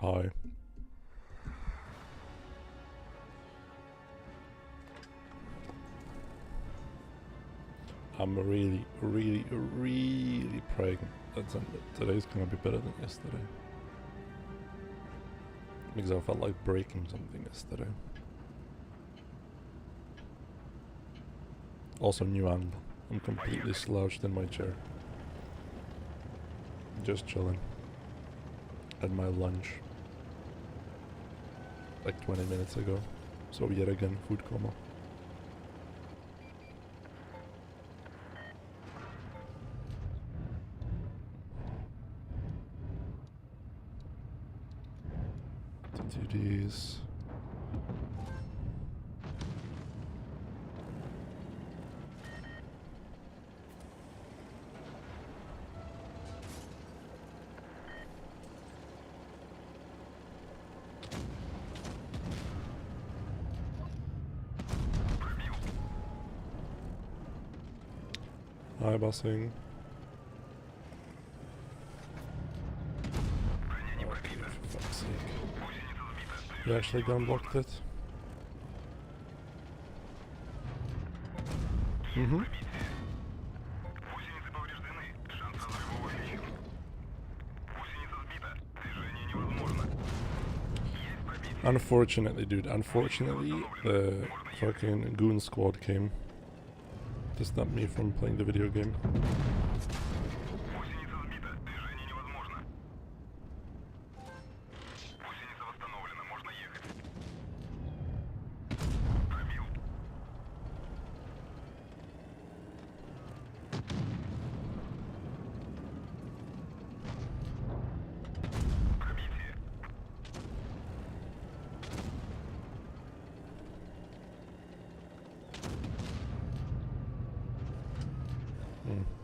Hi. I'm really praying that today's gonna be better than yesterday. Because I felt like breaking something yesterday. Also, new angle. I'm completely slouched in my chair. Just chilling. At my lunch. Like 20 minutes ago. So yet again, food coma. TTDs. Hi, bossing. Okay, for fuck's sake. You actually gunblocked it? Mm-hmm. Unfortunately, dude, unfortunately, the fucking goon squad came to stop me from playing the video game.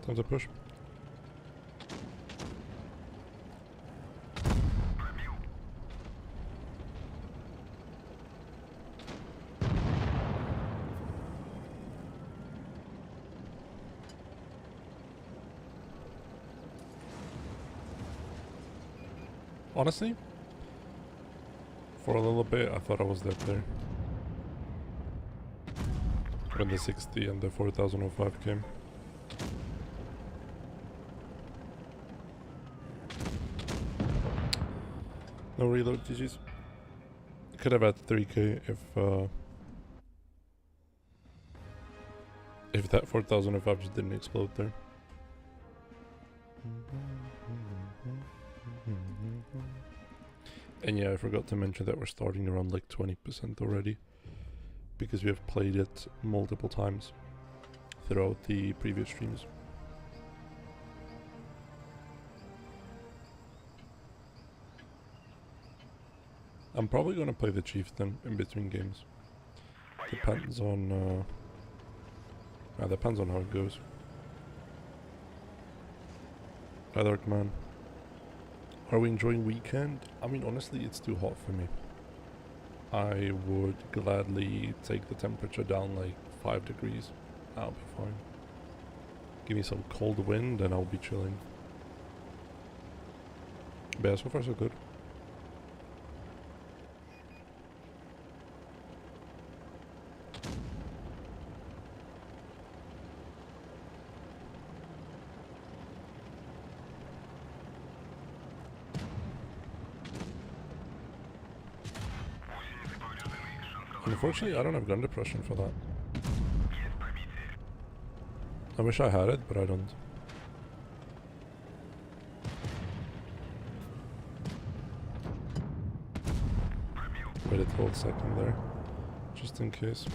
Time to push. Honestly, for a little bit, I thought I was dead there. When the 60 and the 4005 came. No reload, GG's. Could have had 3k if that 4005 just didn't explode there. And yeah, I forgot to mention that we're starting around like 20% already, because we have played it multiple times throughout the previous streams. I'm probably gonna play the Chieftain in between games. Depends on depends on how it goes. Hi there, man. Are we enjoying weekend? I mean, honestly, it's too hot for me. I would gladly take the temperature down like 5 degrees. That'll be fine. Give me some cold wind and I'll be chilling. But yeah, so far so good. Unfortunately, I don't have gun depression for that. I wish I had it, but I don't. Wait a whole second there, just in case.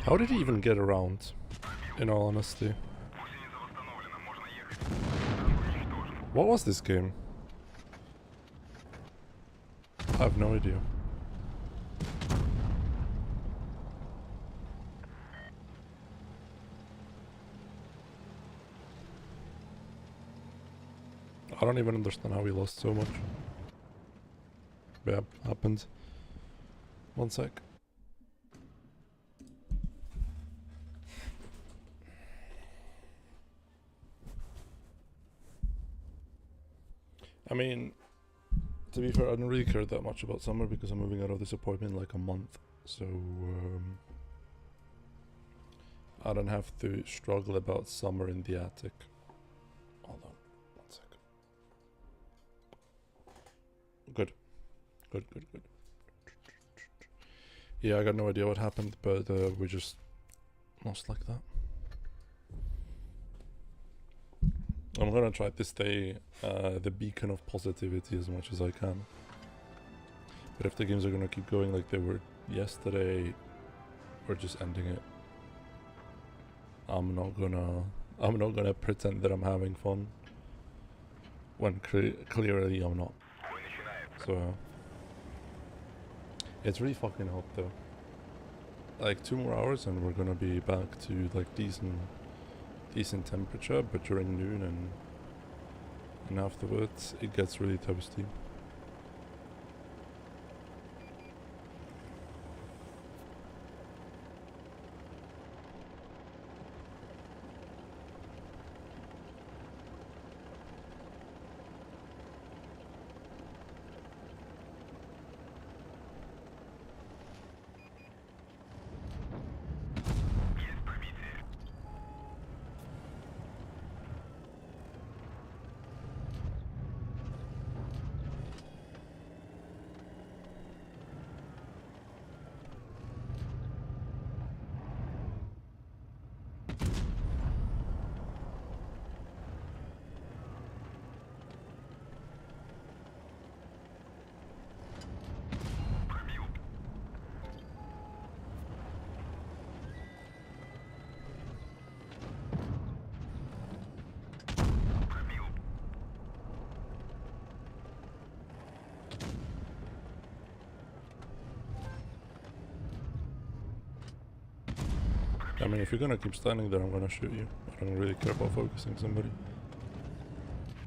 How did he even get around, in all honesty? What was this game? I have no idea. I don't even understand how we lost so much. Yeah, happened. One sec. I mean, to be fair, I don't really care that much about summer because I'm moving out of this apartment in like a month. So, I don't have to struggle about summer in the attic. Hold on, one sec. Good. Good. Yeah, I got no idea what happened, but we just lost like that. I'm gonna try to stay the beacon of positivity as much as I can. But if the games are gonna keep going like they were yesterday, we're just ending it. I'm not gonna pretend that I'm having fun when clearly I'm not. So it's really fucking hot though. Like 2 more hours and we're gonna be back to like decent temperature, but during noon and afterwards it gets really toasty. I mean, if you're gonna keep standing there, I'm gonna shoot you. I don't really care about focusing somebody.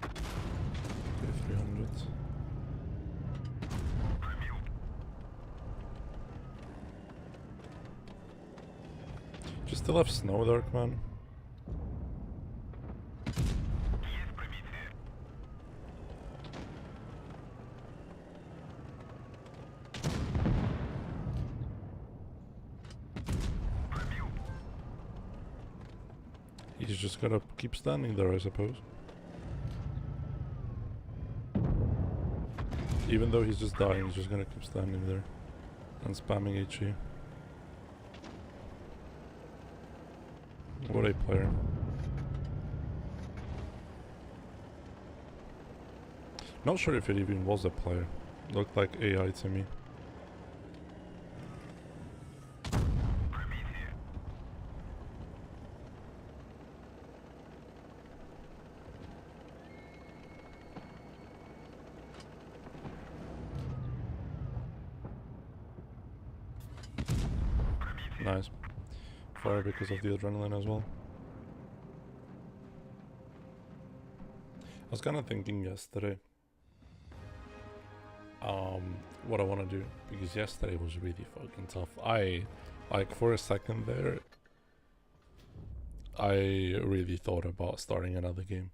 Okay, 300. You still have snow, Dark Man? He's just gonna keep standing there, I suppose. Even though he's just dying, he's just gonna keep standing there and spamming HE. What a player. Not sure if it even was a player. Looked like AI to me. Nice. Fire because of the adrenaline as well. I was kind of thinking yesterday what I want to do, because yesterday was really fucking tough. Like for a second there, I really thought about starting another game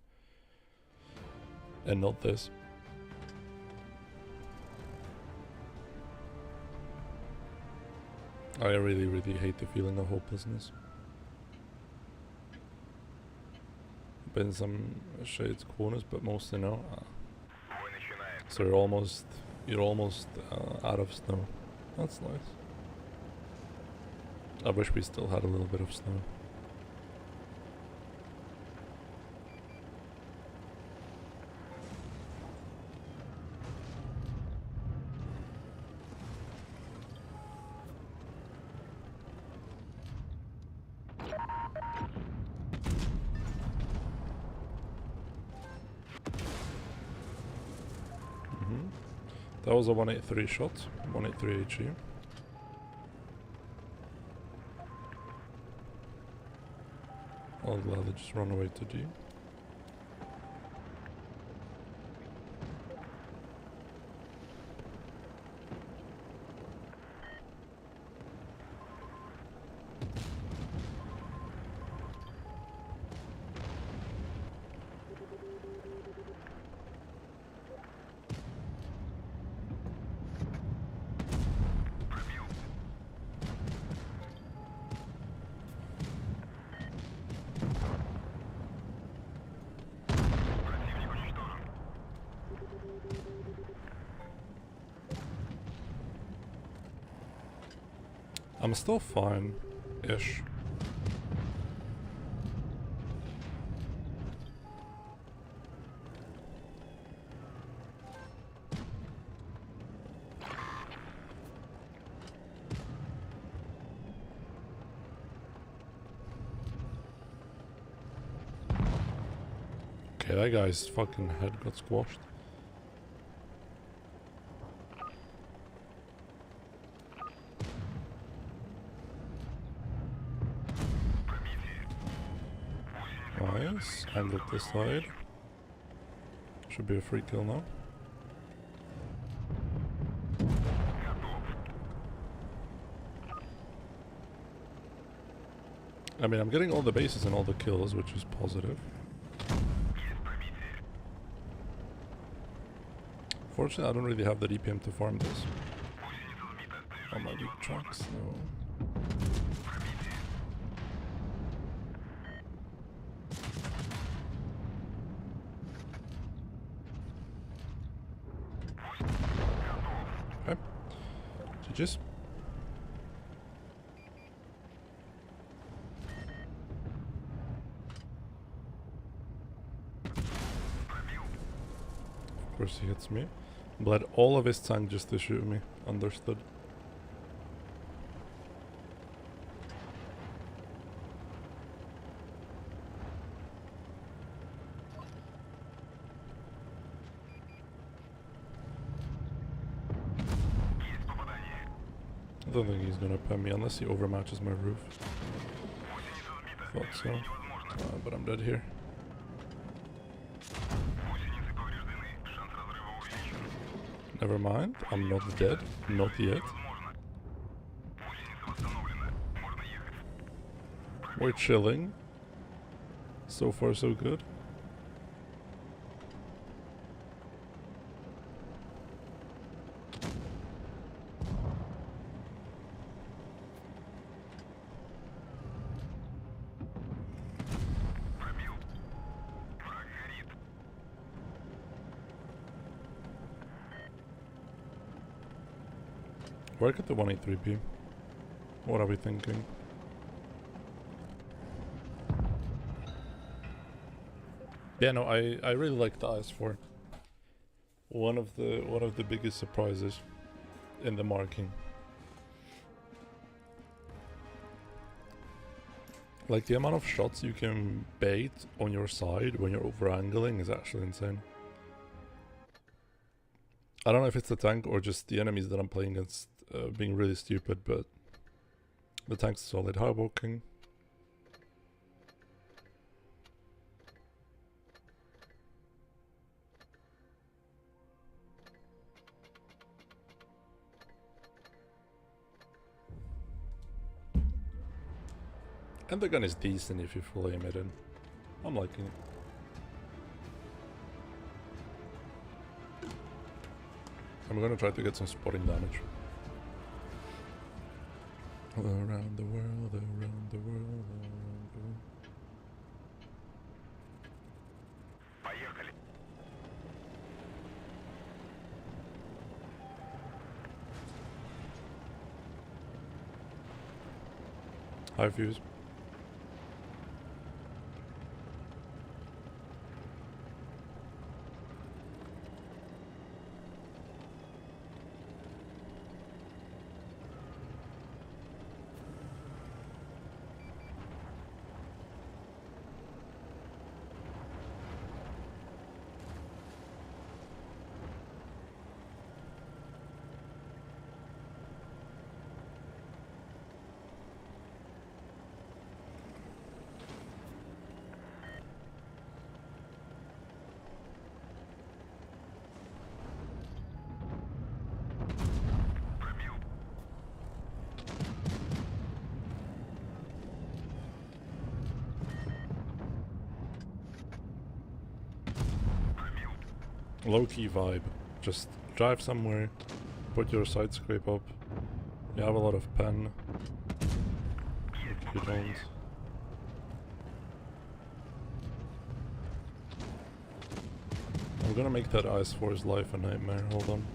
and not this. I really hate the feeling of hopelessness. Been some shades corners, but mostly no. So you're almost out of snow. That's nice. I wish we still had a little bit of snow. That was a 183 shot, 183 HE. I'll gladly just run away to D. I'm still fine-ish. Okay, that guy's fucking head got squashed. Nice. Angled this side. Should be a free kill now. I mean, I'm getting all the bases and all the kills, which is positive. Fortunately, I don't really have the DPM to farm this. On my weak tracks, no. Okay. GG's. Of course he hits me. Bled all of his tank just to shoot me. Understood. I don't think he's gonna pet me unless he overmatches my roof. Thought so. But I'm dead here. Never mind, I'm not dead. Not yet. We're chilling. So far so good. Where could the 183 be? What are we thinking? Yeah, no, I really like the IS-4. One of the biggest surprises in the marking. Like the amount of shots you can bait on your side when you're over angling is actually insane. I don't know if it's the tank or just the enemies that I'm playing against being really stupid, but the tank's solid. High walking. And the gun is decent if you fully aim it in. I'm liking it. I'm gonna try to get some spotting damage. Around the world, around the world, around the world. High fuse. Low-key vibe. Just drive somewhere, put your side scrape up. You have a lot of pen. If you don't. I'm gonna make that IS-4's life a nightmare. Hold on.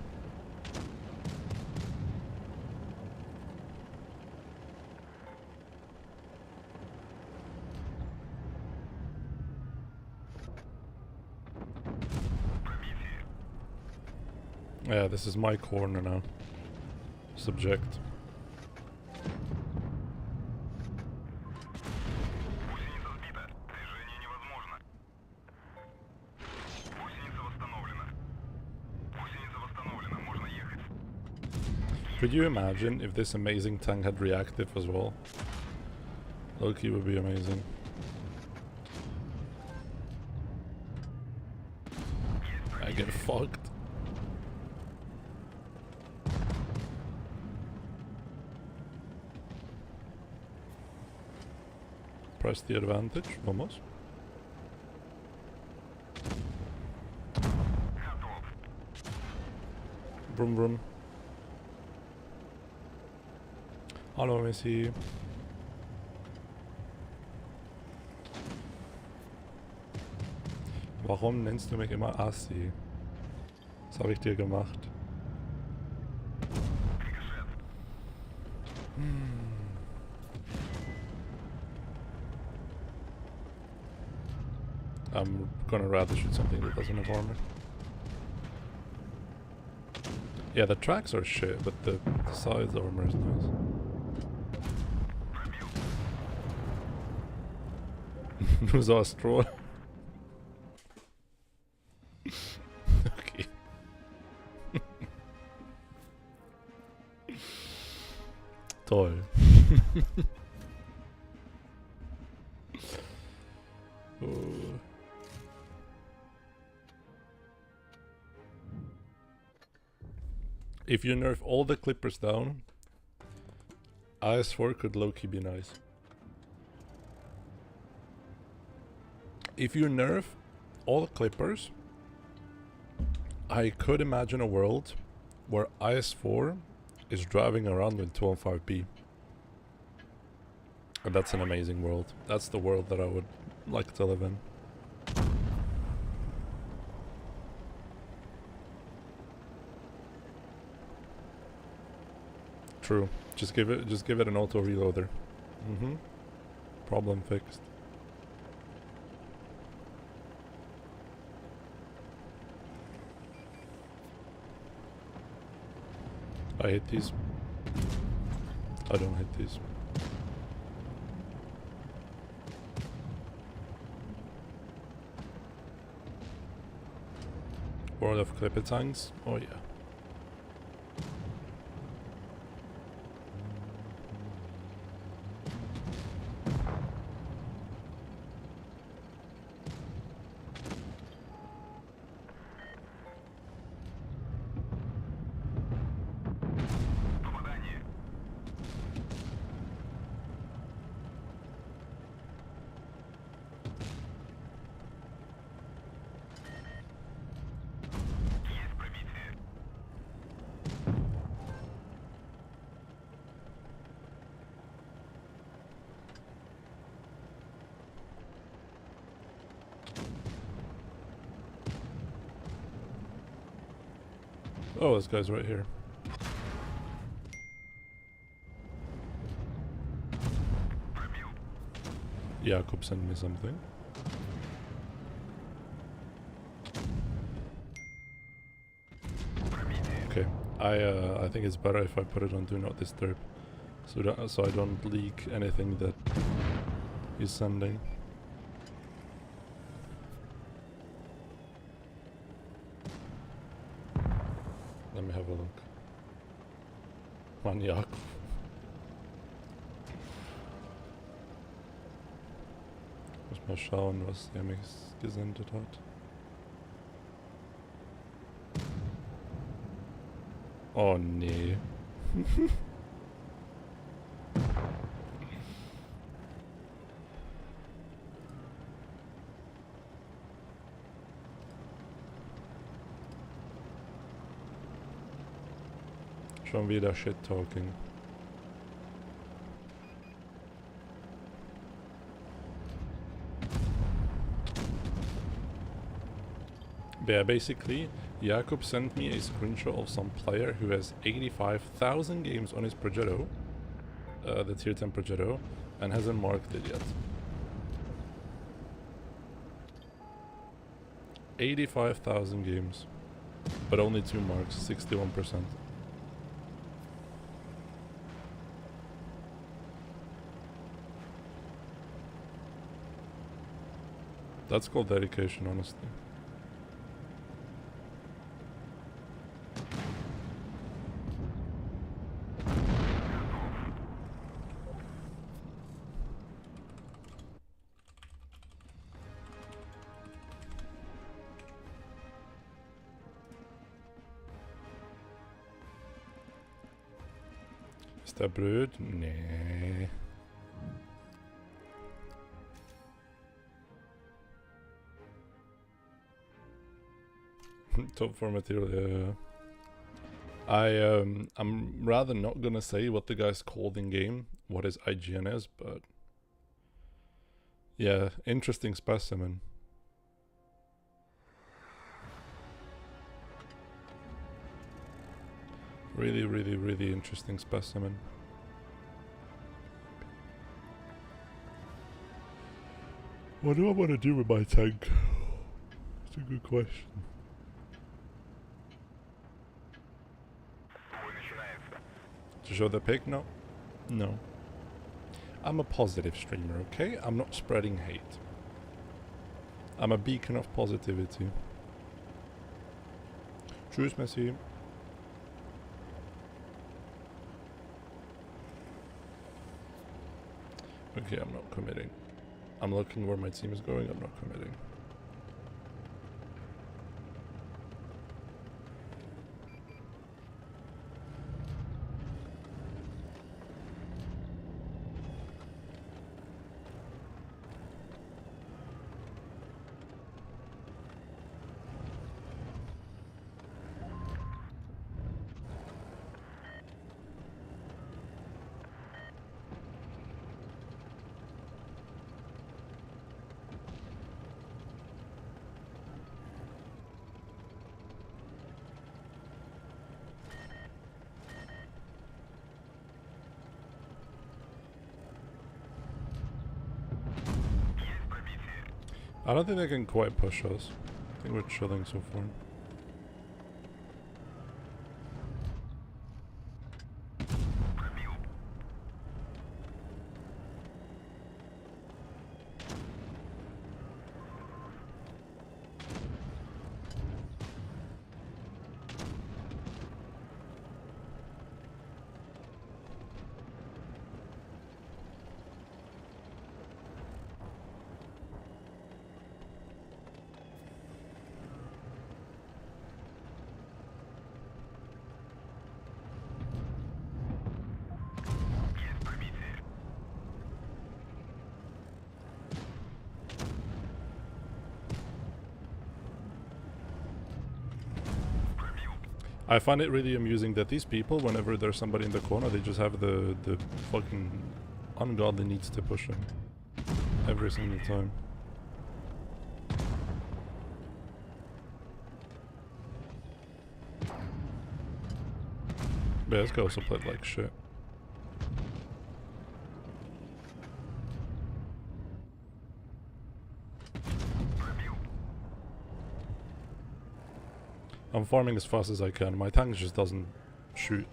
Yeah, this is my corner now. Subject. Could you imagine if this amazing tank had reactive as well? Loki would be amazing. I get fucked. Press the advantage, vamos. Brum brum. Hallo Messi. Warum nennst du mich immer Assi? Was habe ich dir gemacht? I'm gonna rather shoot something that doesn't have armor. Yeah, the tracks are shit, but the sides armor is nice. Who's our straw? Okay. Toll. Oh. If you nerf all the clippers down, IS-4 could low-key be nice. If you nerf all the clippers, I could imagine a world where IS-4 is driving around with 215p. And that's an amazing world. That's the world that I would like to live in. True. Just give it an auto reloader. Problem fixed. I hate these. I don't hate these. World of clipper tanks? Oh yeah. Oh, this guy's right here. Jakob sent me something. Okay, I think it's better if I put it on Do Not Disturb, so I don't leak anything that he's sending. Let me have a look. Maniak. Muss mal schauen, was er mich gesendet hat. Oh nee. Schon wieder shit talking. Yeah, basically, Jakub sent me a screenshot of some player who has 85,000 games on his Progetto, the tier 10 Progetto, and hasn't marked it yet. 85,000 games, but only 2 marks, 61%. That's called dedication, honestly. Is dat bröd? Nee. Top 4 material, yeah. I'm rather not gonna say what the guy's called in game, what his IGN is, but yeah, interesting specimen. Really, really, really interesting specimen. What do I want to do with my tank? It's a good question. To show the pic? No. No. I'm a positive streamer, okay? I'm not spreading hate. I'm a beacon of positivity. Tschüss, Messi. Okay, I'm not committing. I'm looking where my team is going, I'm not committing. I don't think they can quite push us. I think we're chilling so far. I find it really amusing that these people, whenever there's somebody in the corner, they just have the fucking ungodly needs to push him. Every single time. Yeah, this guy also played like shit. I'm farming as fast as I can. My tank just doesn't shoot.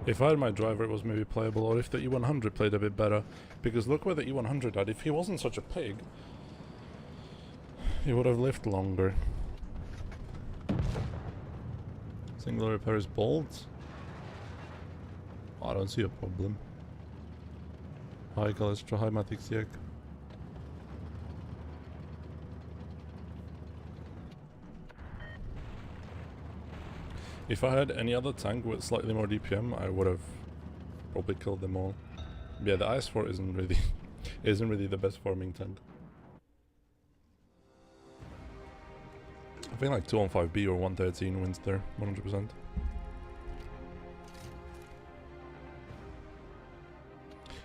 If I had my driver, it was maybe playable, or if the E100 played a bit better. Because look where the E100 at. If he wasn't such a pig, he would have lived longer. Single repairs bolts. I don't see a problem. High cholesterol, high Matic. If I had any other tank with slightly more DPM, I would have probably killed them all. Yeah, the IS-4 isn't really the best farming tank. I think like 2 on 5B or 113 wins there, 100%.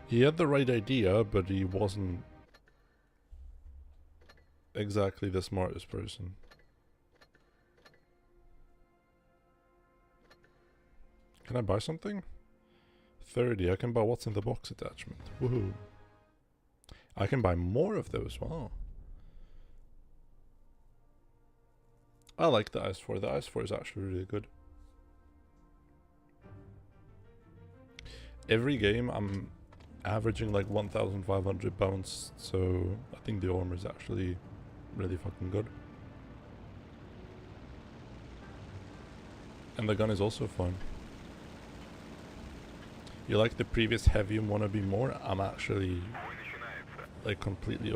He had the right idea, but he wasn't exactly the smartest person. Can I buy something? 30, I can buy what's in the box attachment. Woohoo. I can buy more of those, wow. I like the IS-4, the IS-4 is actually really good. Every game I'm averaging like 1,500 bounce, so I think the armor is actually really fucking good. And the gun is also fun. You like the previous heavy and wanna be more? I'm actually like completely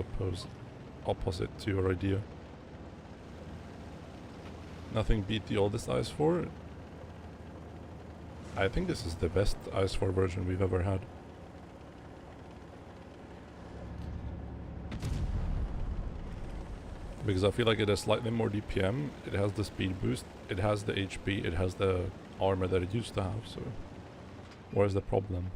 opposite to your idea. Nothing beat the oldest IS-4. I think this is the best IS-4 version we've ever had. Because I feel like it has slightly more DPM, it has the speed boost, it has the HP, it has the armor that it used to have, so where's the problem?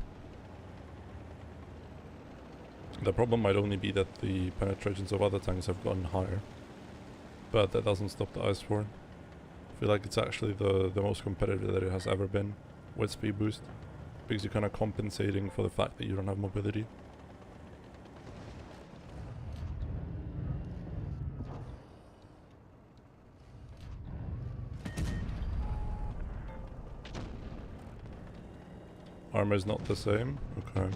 The problem might only be that the penetrations of other tanks have gotten higher. But that doesn't stop the IS-4. I feel like it's actually the most competitive that it has ever been with speed boost. Because you're kind of compensating for the fact that you don't have mobility. Armor is not the same? Okay.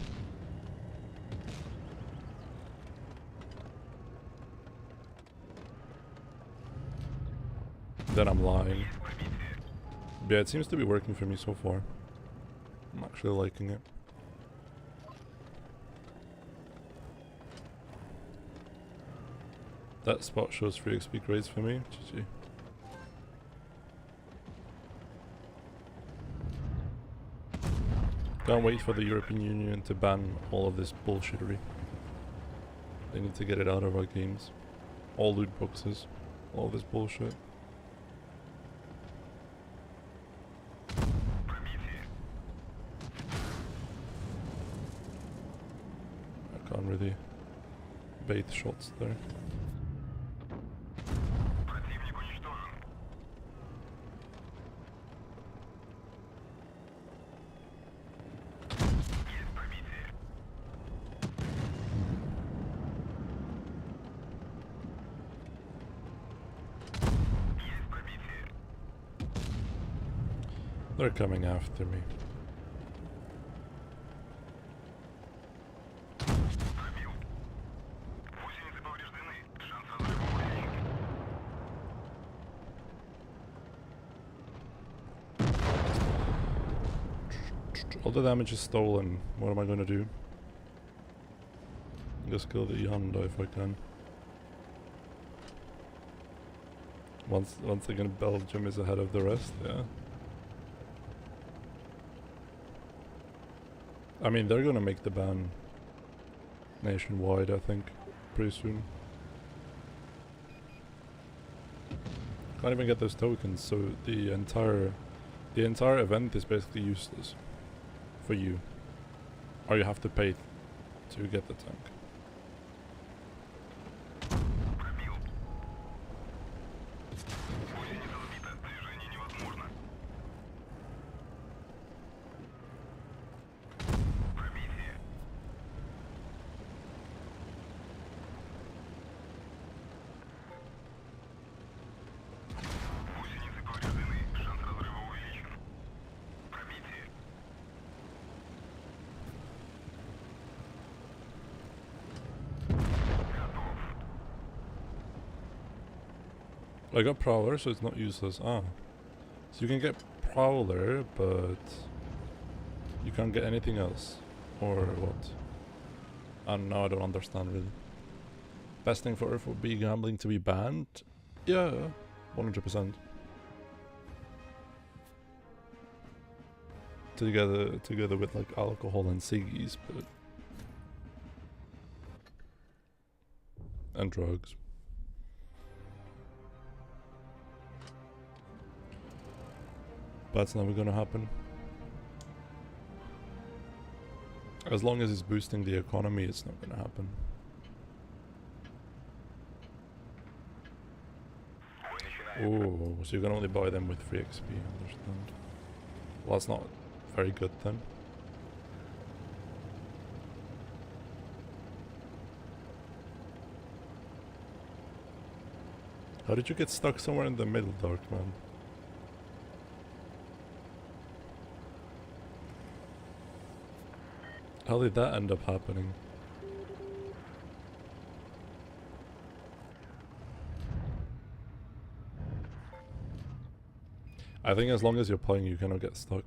Then I'm lying. Yeah, it seems to be working for me so far. I'm actually liking it. That spot shows free XP grades for me. GG. Can't wait for the European Union to ban all of this bullshittery. They need to get it out of our games. All loot boxes. All this bullshit. I can't really bait shots there. They're coming after me. All the damage is stolen. What am I going to do? Just kill the Yanda if I can. Once again, Belgium is ahead of the rest, yeah. I mean, they're gonna make the ban nationwide, I think, pretty soon. Can't even get those tokens, so the entire event is basically useless for you. Or you have to pay to get the tank. I got Prowler, so it's not useless. Ah. So you can get Prowler, but you can't get anything else. Or what? Now I don't understand really. Best thing for Earth would be gambling to be banned? Yeah, 100%. Together with like alcohol and ciggies, but... and drugs. That's never gonna happen. As long as it's boosting the economy, it's not gonna happen. Oh, so you can only buy them with free XP, understand. Well, that's not very good then. How did you get stuck somewhere in the middle, Darkman? How did that end up happening? I think as long as you're playing, you cannot get stuck.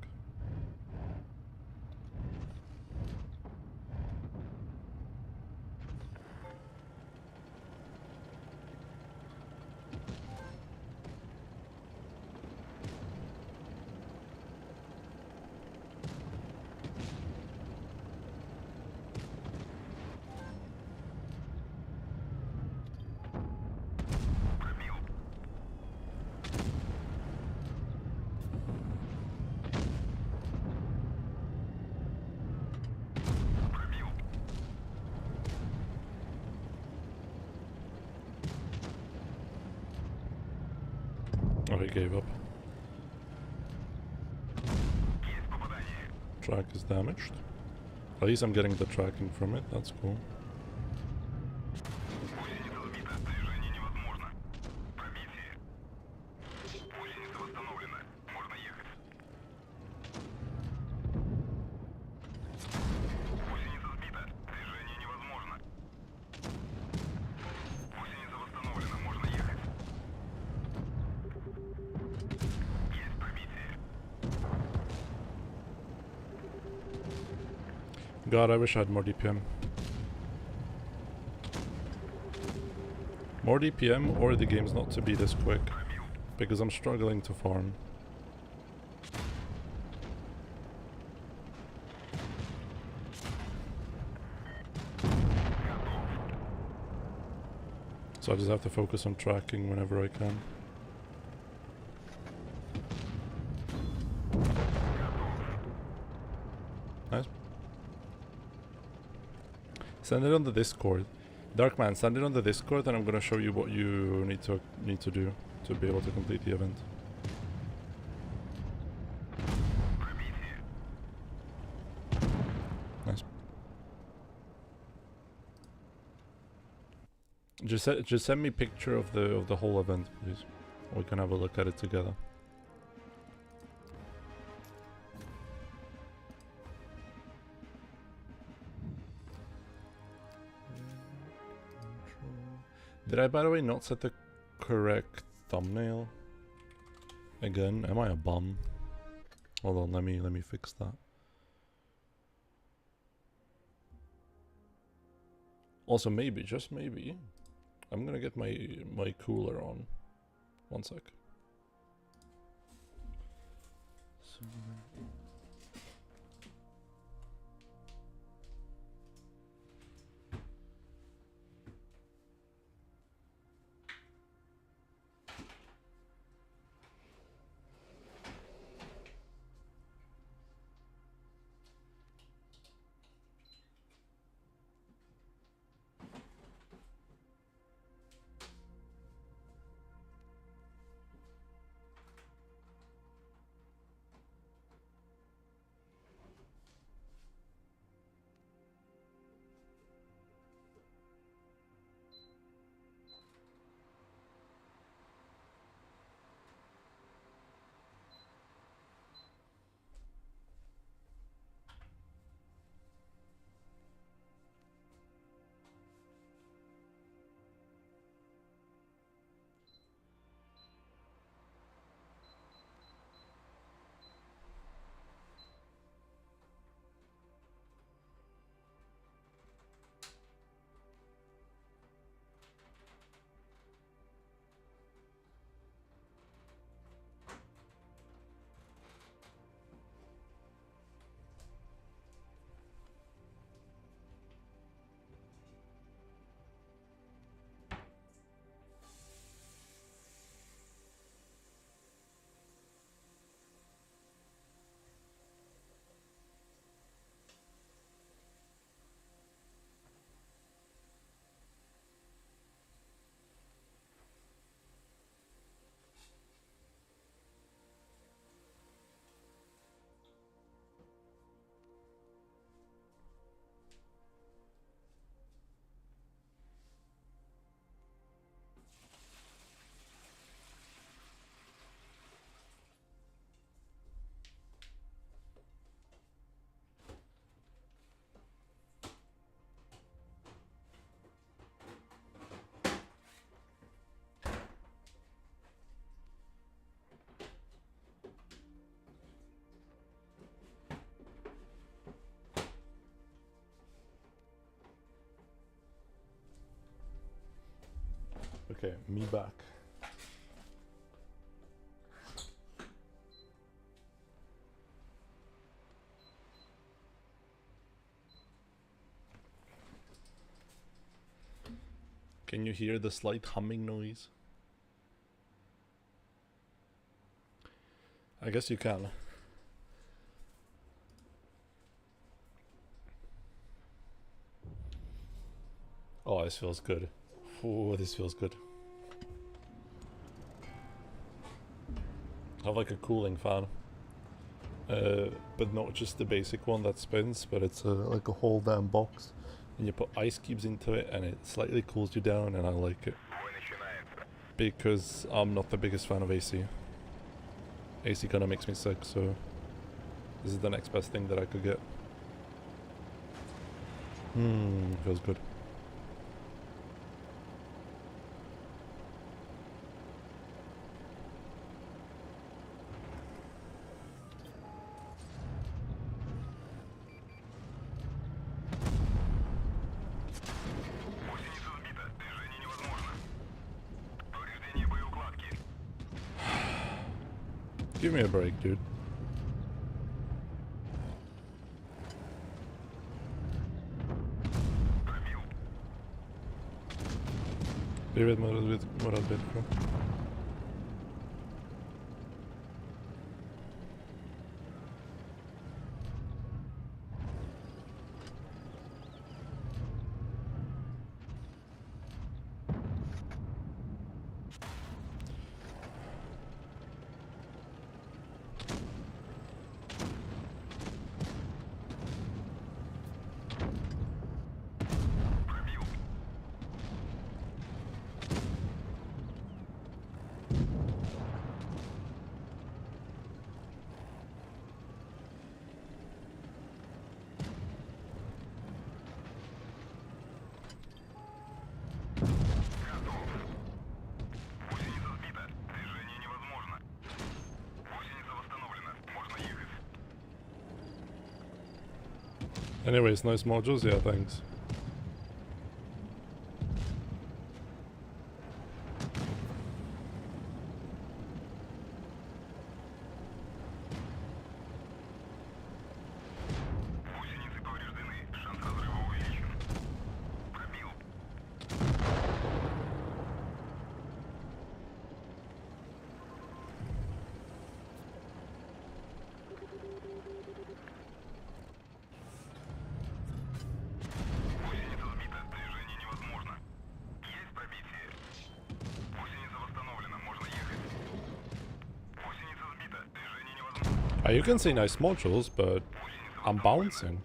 Oh, he gave up. Track is damaged. At least I'm getting the tracking from it, that's cool. God, I wish I had more DPM. More DPM or the game's not to be this quick. Because I'm struggling to farm. So I just have to focus on tracking whenever I can. Nice. Send it on the Discord. Darkman, send it on the Discord and I'm gonna show you what you need to do to be able to complete the event. Nice. Just send me a picture of the whole event, please. We can have a look at it together. Did I, by the way, not set the correct thumbnail? Again, am I a bum? Hold on, let me fix that. Also, maybe, just maybe, I'm gonna get my cooler on. One sec. Okay, me back. Can you hear the slight humming noise? I guess you can. Oh, this feels good. Oh, this feels good. I have like a cooling fan. But not just the basic one that spins, but it's like a whole damn box. And you put ice cubes into it and it slightly cools you down, and I like it. Because I'm not the biggest fan of AC. AC kinda makes me sick, so this is the next best thing that I could get. Feels good. Give me a break, dude. Привет, мой разведку. Anyways, nice modules, yeah, thanks. You can see nice modules, but I'm bouncing.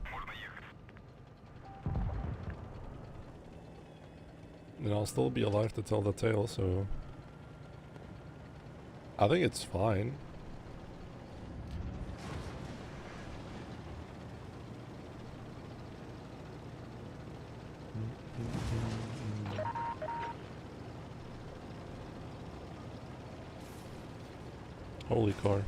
And I'll still be alive to tell the tale, so I think it's fine. Holy car.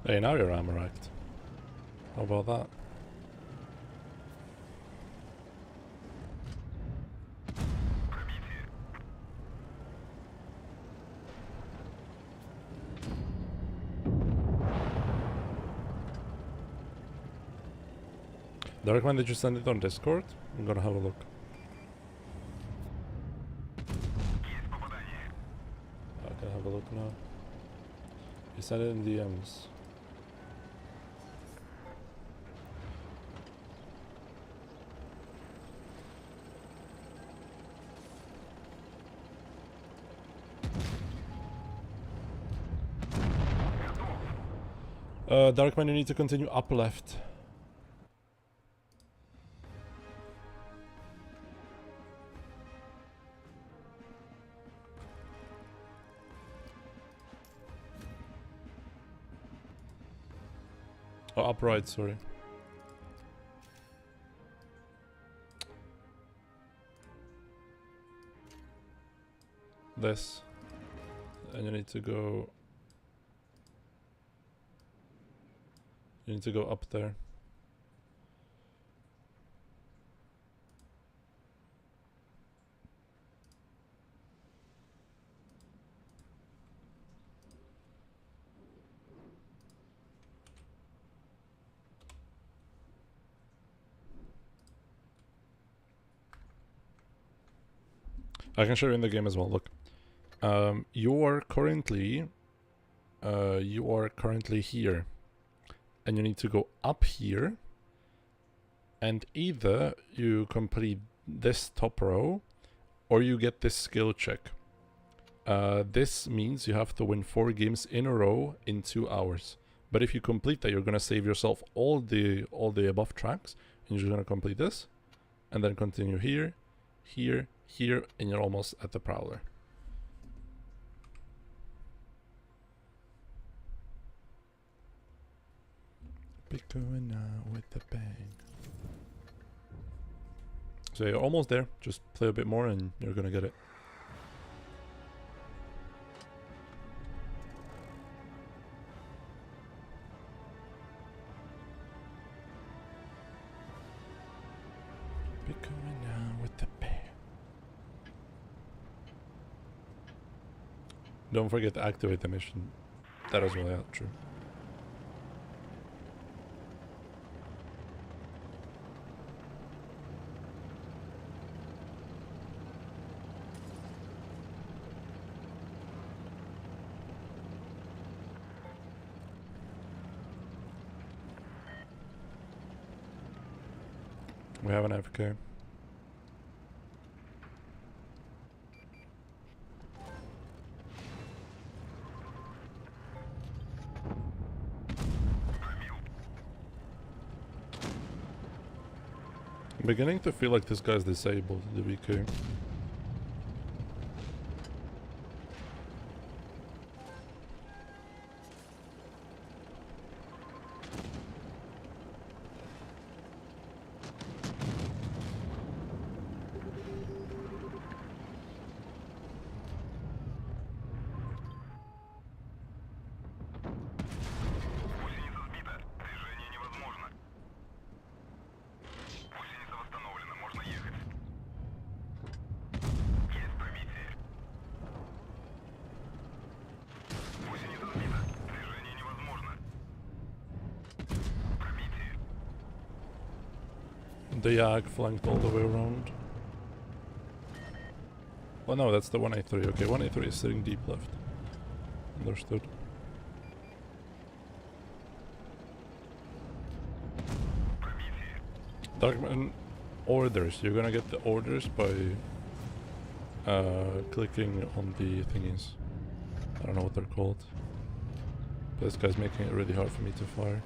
Hey, now you're armor act. How about that? Darkman, did you send it on Discord? I'm gonna have a look. I can have a look now. You sent it in DMs. Darkman, you need to continue up left. Oh, up right, sorry. this, and you need to go. You need to go up there. I can show you in the game as well. Look, you are currently here, and you need to go up here, and either you complete this top row, or you get this skill check. This means you have to win 4 games in a row in 2 hours. But if you complete that, you're gonna save yourself all the above tracks, and you're just gonna complete this, and then continue here, here, here, and you're almost at the Prowler. Be going out with the bang. So you're almost there. Just play a bit more and you're gonna get it. Be going out with the bang. Don't forget to activate the mission. That as well, yeah, true. We have an AFK. I'm beginning to feel like this guy's disabled, the VK. The Yag flanked all the way around. Well, no, that's the 183. Okay, 183 is sitting deep left. Understood. Darkman orders. You're gonna get the orders by clicking on the thingies. I don't know what they're called. But this guy's making it really hard for me to fire.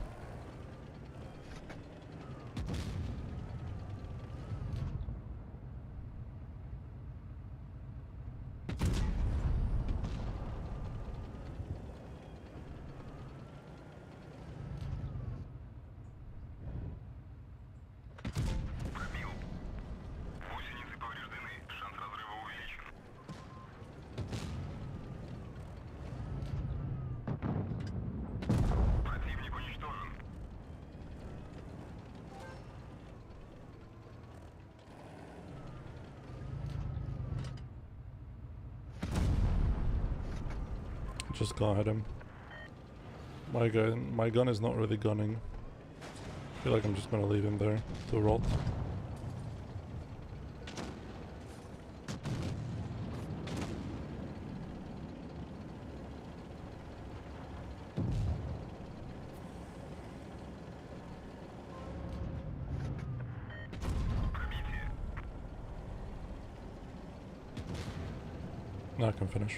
Just go at him. My gun is not really gunning. I feel like I'm just gonna leave him there to rot. Now I can finish.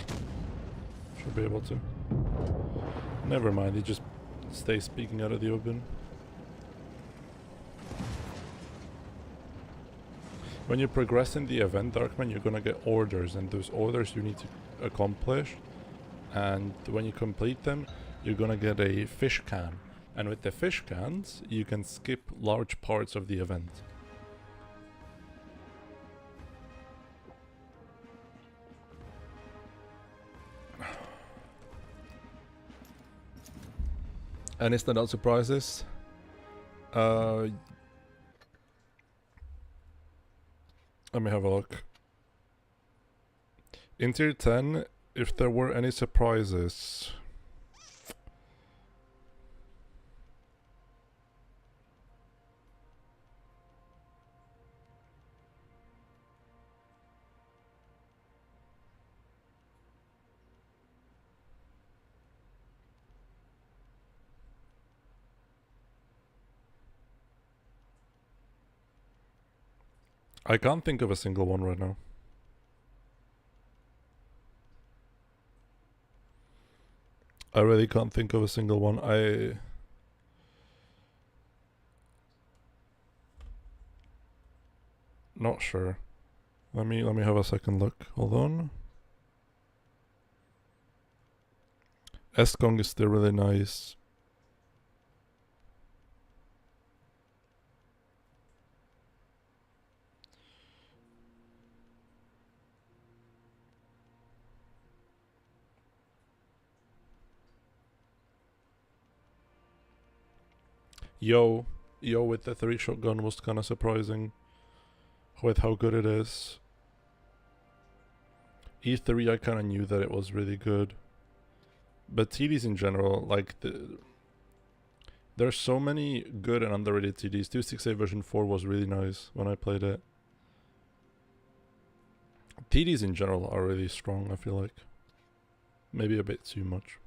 Should be able to. Never mind, he just stays speaking out of the open. When you progress in the event, Darkman, you're gonna get orders, and those orders you need to accomplish. And when you complete them, you're gonna get a fish can. And with the fish cans, you can skip large parts of the event. Any standout surprises? Let me have a look. In tier 10, if there were any surprises... I can't think of a single one right now. I really can't think of a single one. Not sure. Let me have a second look. Hold on. Eskong is still really nice. Yo with the 3 shotgun was kind of surprising with how good it is. E3 I kind of knew that it was really good. But TDs in general, like there's so many good and underrated TDs. 268 version 4 was really nice when I played it. TDs in general are really strong, I feel like. Maybe a bit too much.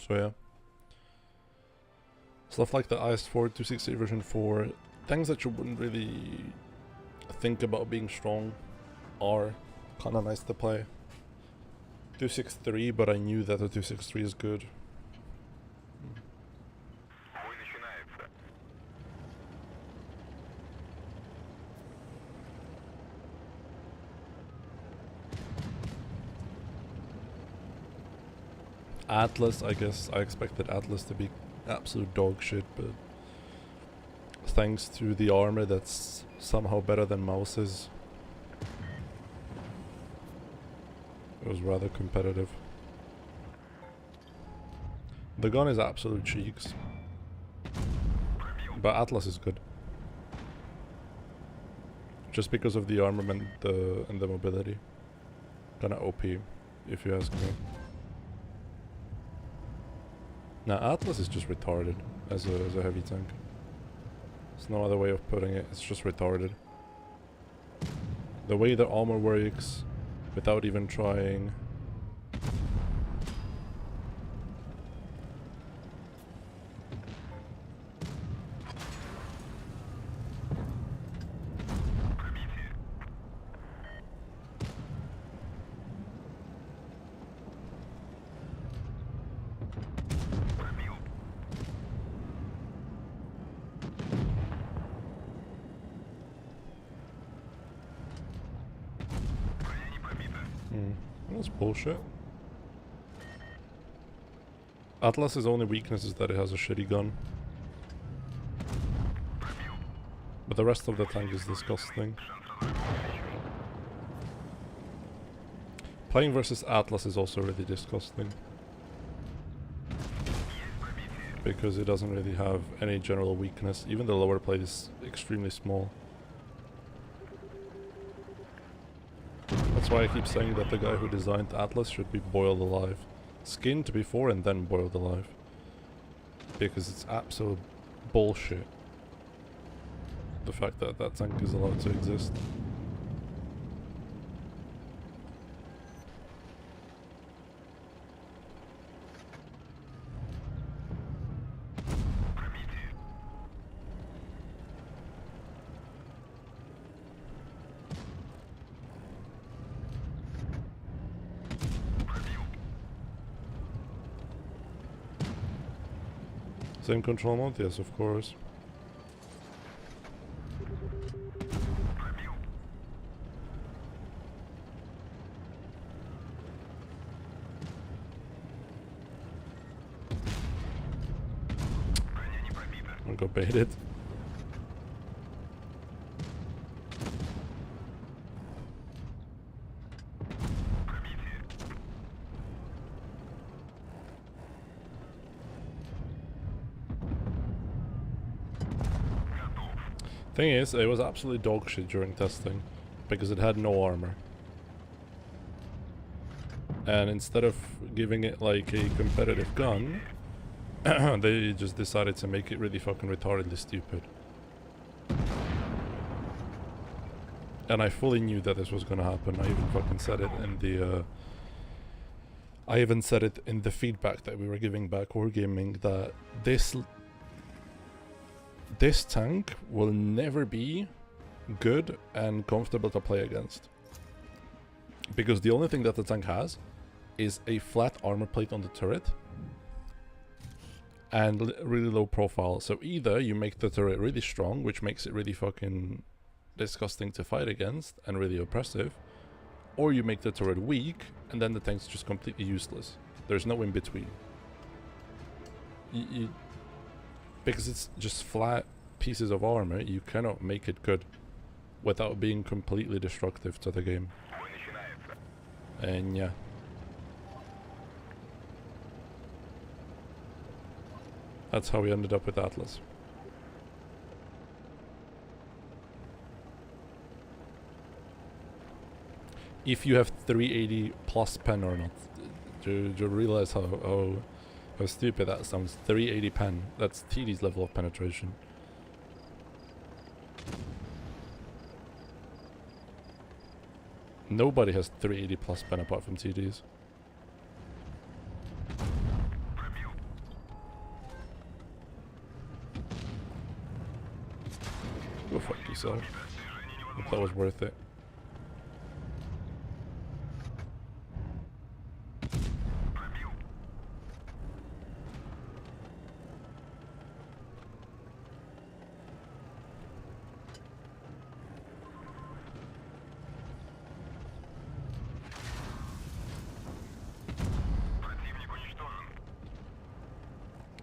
So yeah. Stuff like the IS-4, 268 version 4, things that you wouldn't really think about being strong are kind of nice to play. 263, but I knew that the 263 is good. Atlas, I guess I expected Atlas to be absolute dog shit, but thanks to the armor that's somehow better than Mouse's, it was rather competitive. The gun is absolute cheeks, but Atlas is good. Just because of the armament and the mobility. Kinda OP, if you ask me. Now Atlas is just retarded as a heavy tank. There's no other way of putting it, it's just retarded. The way the armor works, without even trying. That's bullshit. Atlas's only weakness is that it has a shitty gun. But the rest of the tank is disgusting. Playing versus Atlas is also really disgusting. Because it doesn't really have any general weakness. Even the lower plate is extremely small. That's why I keep saying that the guy who designed Atlas should be boiled alive. Skinned before and then boiled alive. Because it's absolute bullshit. The fact that that tank is allowed to exist. Same control mode? Yes, of course. I got baited. Thing is, it was absolutely dog shit during testing because it had no armor. And instead of giving it like a competitive gun, they just decided to make it really fucking retardedly stupid. And I fully knew that this was gonna happen. I even fucking said it in the I even said it in the feedback that we were giving back Wargaming, that this tank will never be good and comfortable to play against. Because the only thing that the tank has is a flat armor plate on the turret and really low profile. So either you make the turret really strong, which makes it really fucking disgusting to fight against and really oppressive, or you make the turret weak and then the tank's just completely useless. There's no in between. Because it's just flat pieces of armor, you cannot make it good without being completely destructive to the game. And yeah. That's how we ended up with Atlas. If you have 380 plus pen or not. Do you realize how stupid that sounds? 380 pen. That's TD's level of penetration. Nobody has 380 plus pen apart from TDs. Go fuck yourself. Hope that was worth it.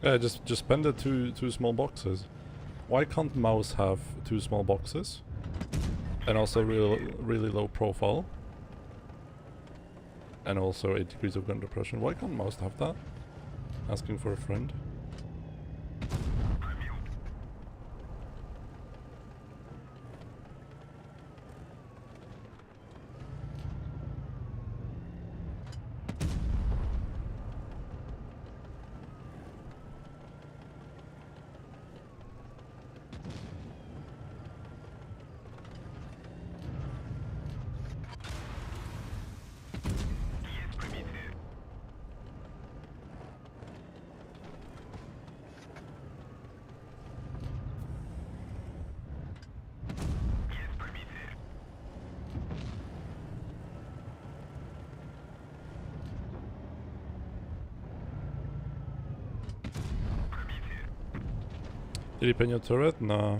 Yeah, just spend the two small boxes. Why can't mouse have 2 small boxes? And also really low profile. And also 8 degrees of gun depression. Why can't mouse have that? Asking for a friend. Did he pin your turret? Nah.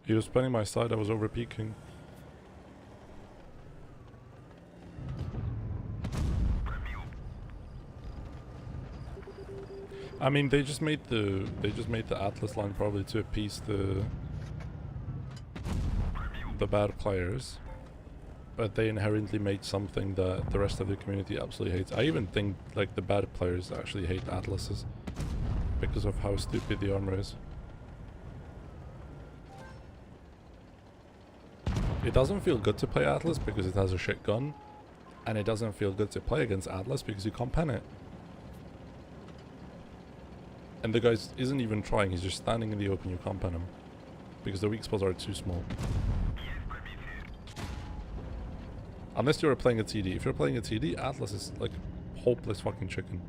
He was spanning my side, I was over peeking. I mean, they just made the Atlas line probably to appease the bad players, but they inherently made something that the rest of the community absolutely hates. I even think like the bad players actually hate Atlases because of how stupid the armor is. It doesn't feel good to play Atlas because it has a shit gun, and it doesn't feel good to play against Atlas because you can't pen it. And the guy isn't even trying, he's just standing in the open, you can't pen him. Because the weak spots are too small. Unless you're playing a TD. If you're playing a TD, Atlas is like hopeless fucking chicken.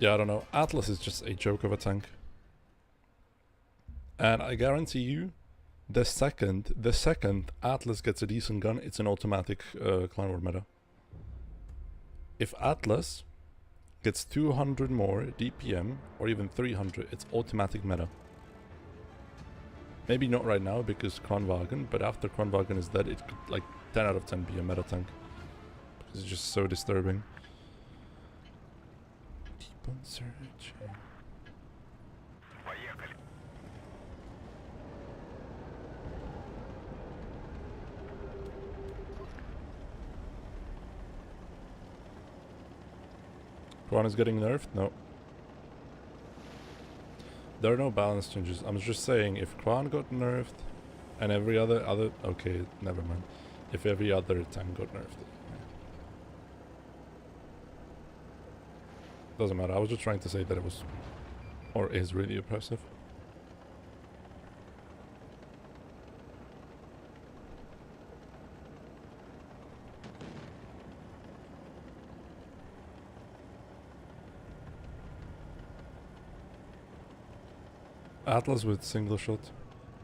Yeah, I don't know. Atlas is just a joke of a tank. And I guarantee you, the second Atlas gets a decent gun, it's an automatic Clan War meta. If Atlas gets 200 more DPM, or even 300, it's automatic meta. Maybe not right now because Kronwagen, but after Kronwagen is dead, it could like 10 out of 10 be a meta tank. Because it's just so disturbing. Keep on searching. Kwan is getting nerfed? No. There are no balance changes. I'm just saying, if Kwan got nerfed, and every other... Okay, never mind. If every other tank got nerfed. Doesn't matter, I was just trying to say that it was... or is really oppressive. Atlas with single shot.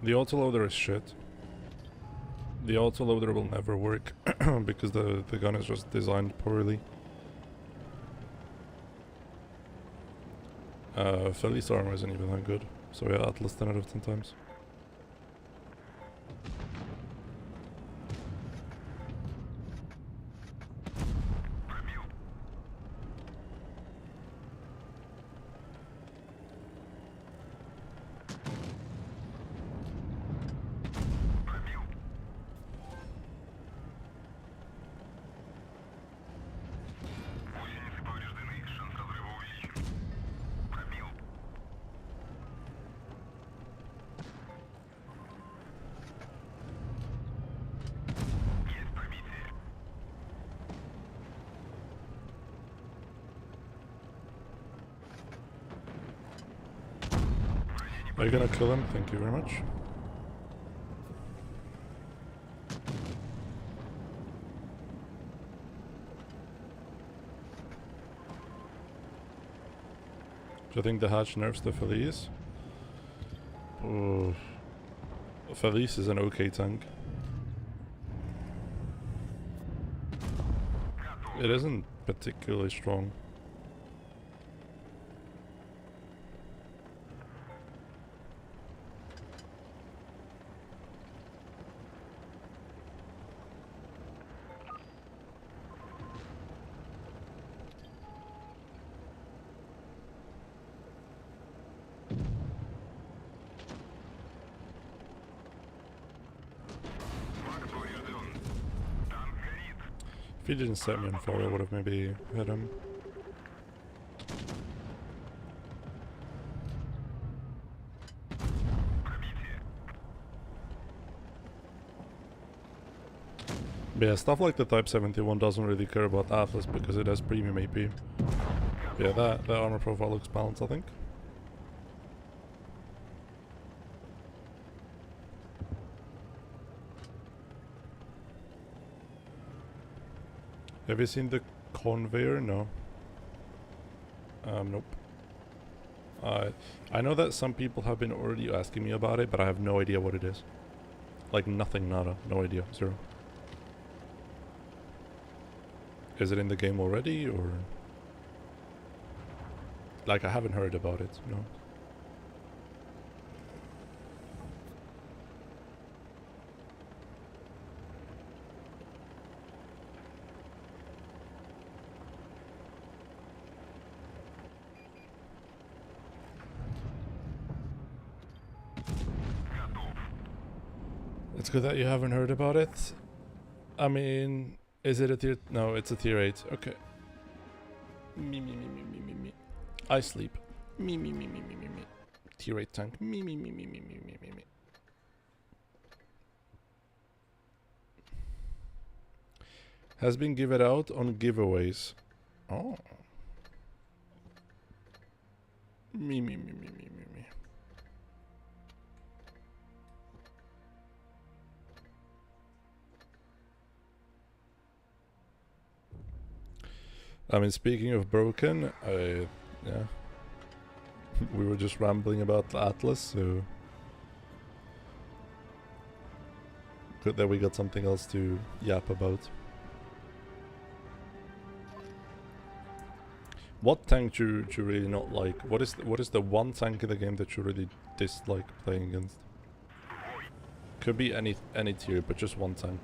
The autoloader is shit. The autoloader will never work because the gun is just designed poorly. Felice armor isn't even that good. So yeah, Atlas 10 out of 10 times. Are you gonna kill him? Thank you very much. Do you think the hatch nerfs the Felice? Oh, Felice is an okay tank. It isn't particularly strong. If he didn't set me on fire, I would have maybe hit him. But yeah, stuff like the Type 71 doesn't really care about Atlas because it has premium AP. But yeah, that armor profile looks balanced, I think. Have you seen the conveyor? No. Nope. I know that some people have been already asking me about it, but I have no idea what it is. Like nothing, nada. No idea. Zero. Is it in the game already, or... Like, I haven't heard about it, no. It's good that you haven't heard about it. I mean, is it a tier... No, it's a tier 8. Okay. Me. I sleep. Me. Tier 8 tank. Me. Has been given out on giveaways. Oh. Me. I mean, speaking of broken, yeah. We were just rambling about Atlas, so... Good that we got something else to yap about. What tank do you really not like? What is the one tank in the game that you really dislike playing against? Could be any tier, but just one tank.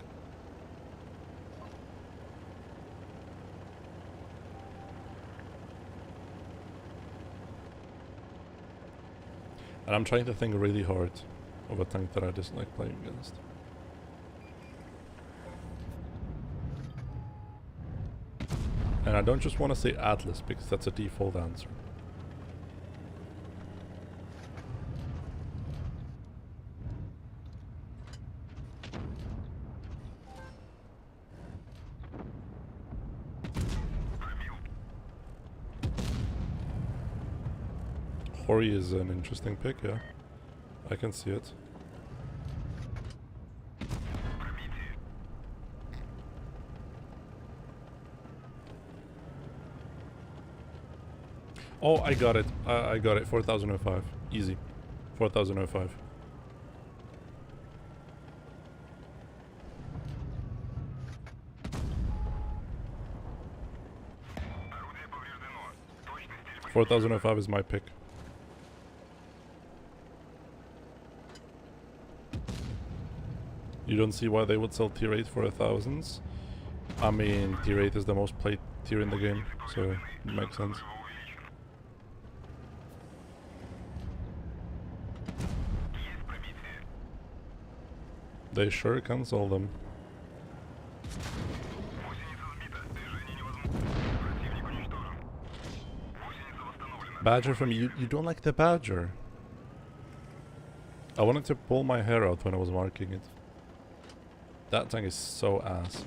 And I'm trying to think really hard of a tank that I dislike playing against. And I don't just want to say Atlas because that's a default answer. Hori is an interesting pick, yeah. I can see it. Oh, I got it. I got it. 4005. Easy. 4005. $4,005 is my pick. You don't see why they would sell tier 8 for 1,000s. I mean, tier 8 is the most played tier in the game, so it makes sense. They sure can sell them. Badger from you. You don't like the Badger? I wanted to pull my hair out when I was marking it. That tank is so ass.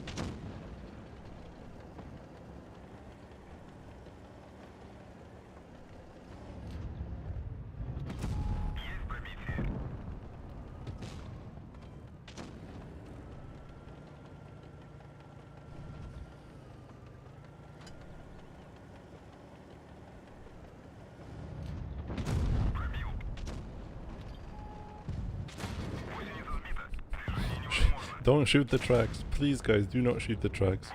Don't shoot the tracks. Please, guys, do not shoot the tracks.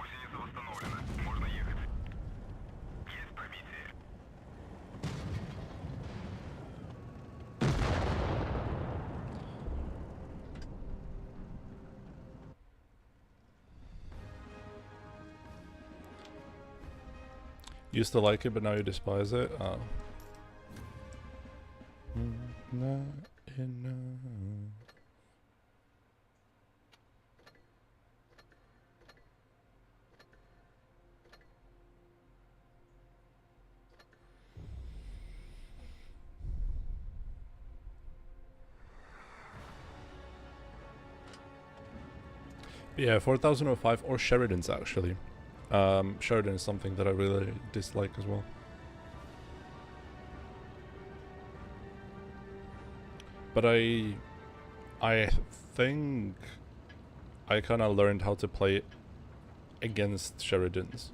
You used to like it, but now you despise it? Oh. Not enough. Yeah, 4005 or Sheridan's actually. Sheridan is something that I really dislike as well. But I think I kind of learned how to play against Sheridans.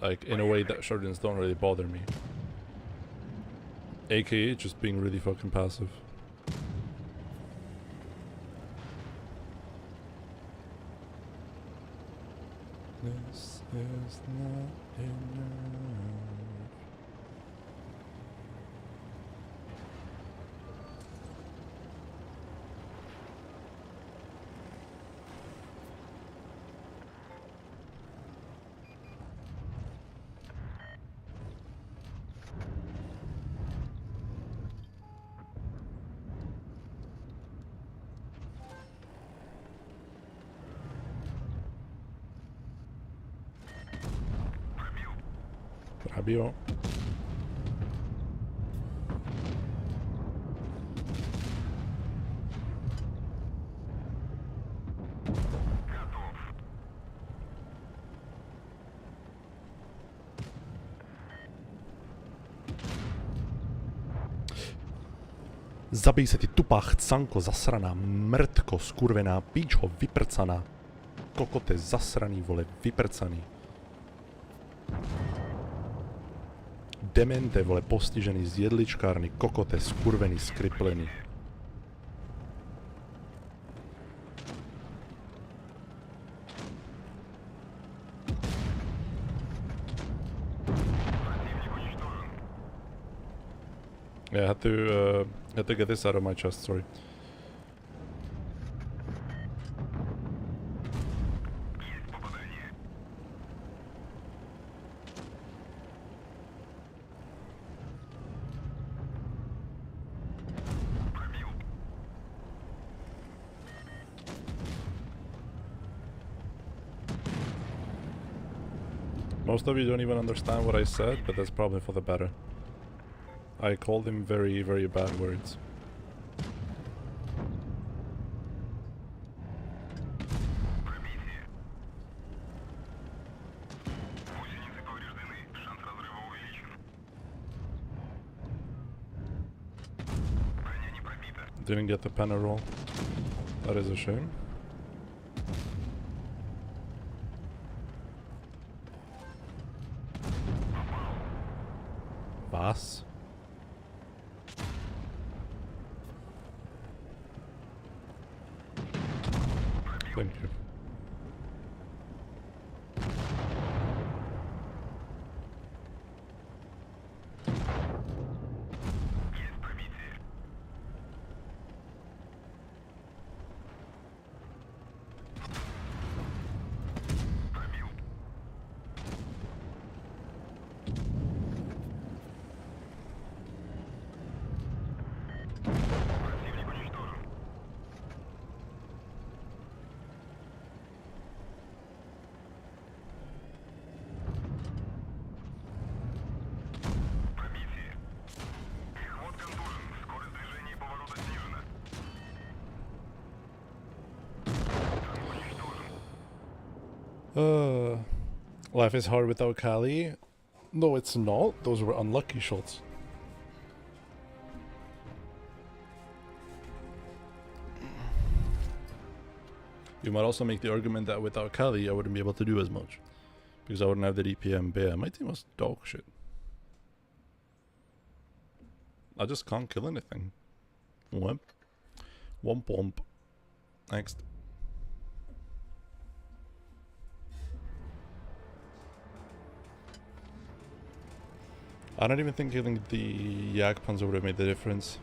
Like, in a way that Sheridans don't really bother me. AKA just being really fucking passive. This is not enough. Rabio. Zabij se ty tupá chcanko zasraná, mrtko skurvená, píčho vyprcaná. Kokote zasraný, vole, vyprcaný. Demente, vole, postižený z jedličkárny, kokote skurvený, skriplený. Yeah, I had to get this out of my chest, sorry. Most of you don't even understand what I said, but that's probably for the better. I called him very, very bad words. Didn't get the penna roll. That is a shame. Was? Thank you. Life is hard without Kali. No, it's not. Those were unlucky shots. You might also make the argument that without Kali, I wouldn't be able to do as much. Because I wouldn't have the DPM. But yeah, my team was dog shit. I just can't kill anything. Womp. Womp womp. Next. I don't even think killing the Yak Panzer would have made the difference.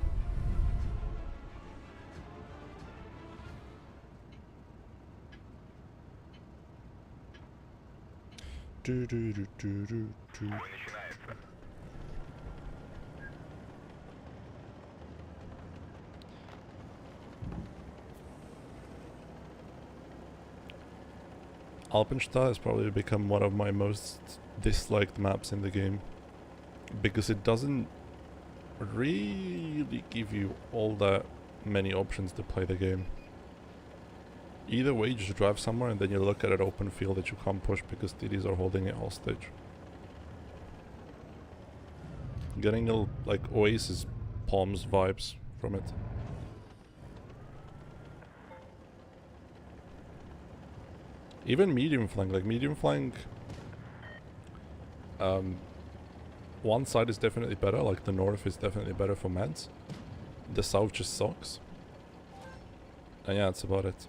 Do do do do do do. Alpenstadt has probably become one of my most disliked maps in the game. Because it doesn't really give you all that many options to play the game. Either way, you just drive somewhere and then you look at an open field that you can't push because TDs are holding it hostage. Getting a, like, Oasis Palms vibes from it. Even medium flank, like medium flank, one side is definitely better, like the north is definitely better for meds. The south just sucks. And yeah, that's about it.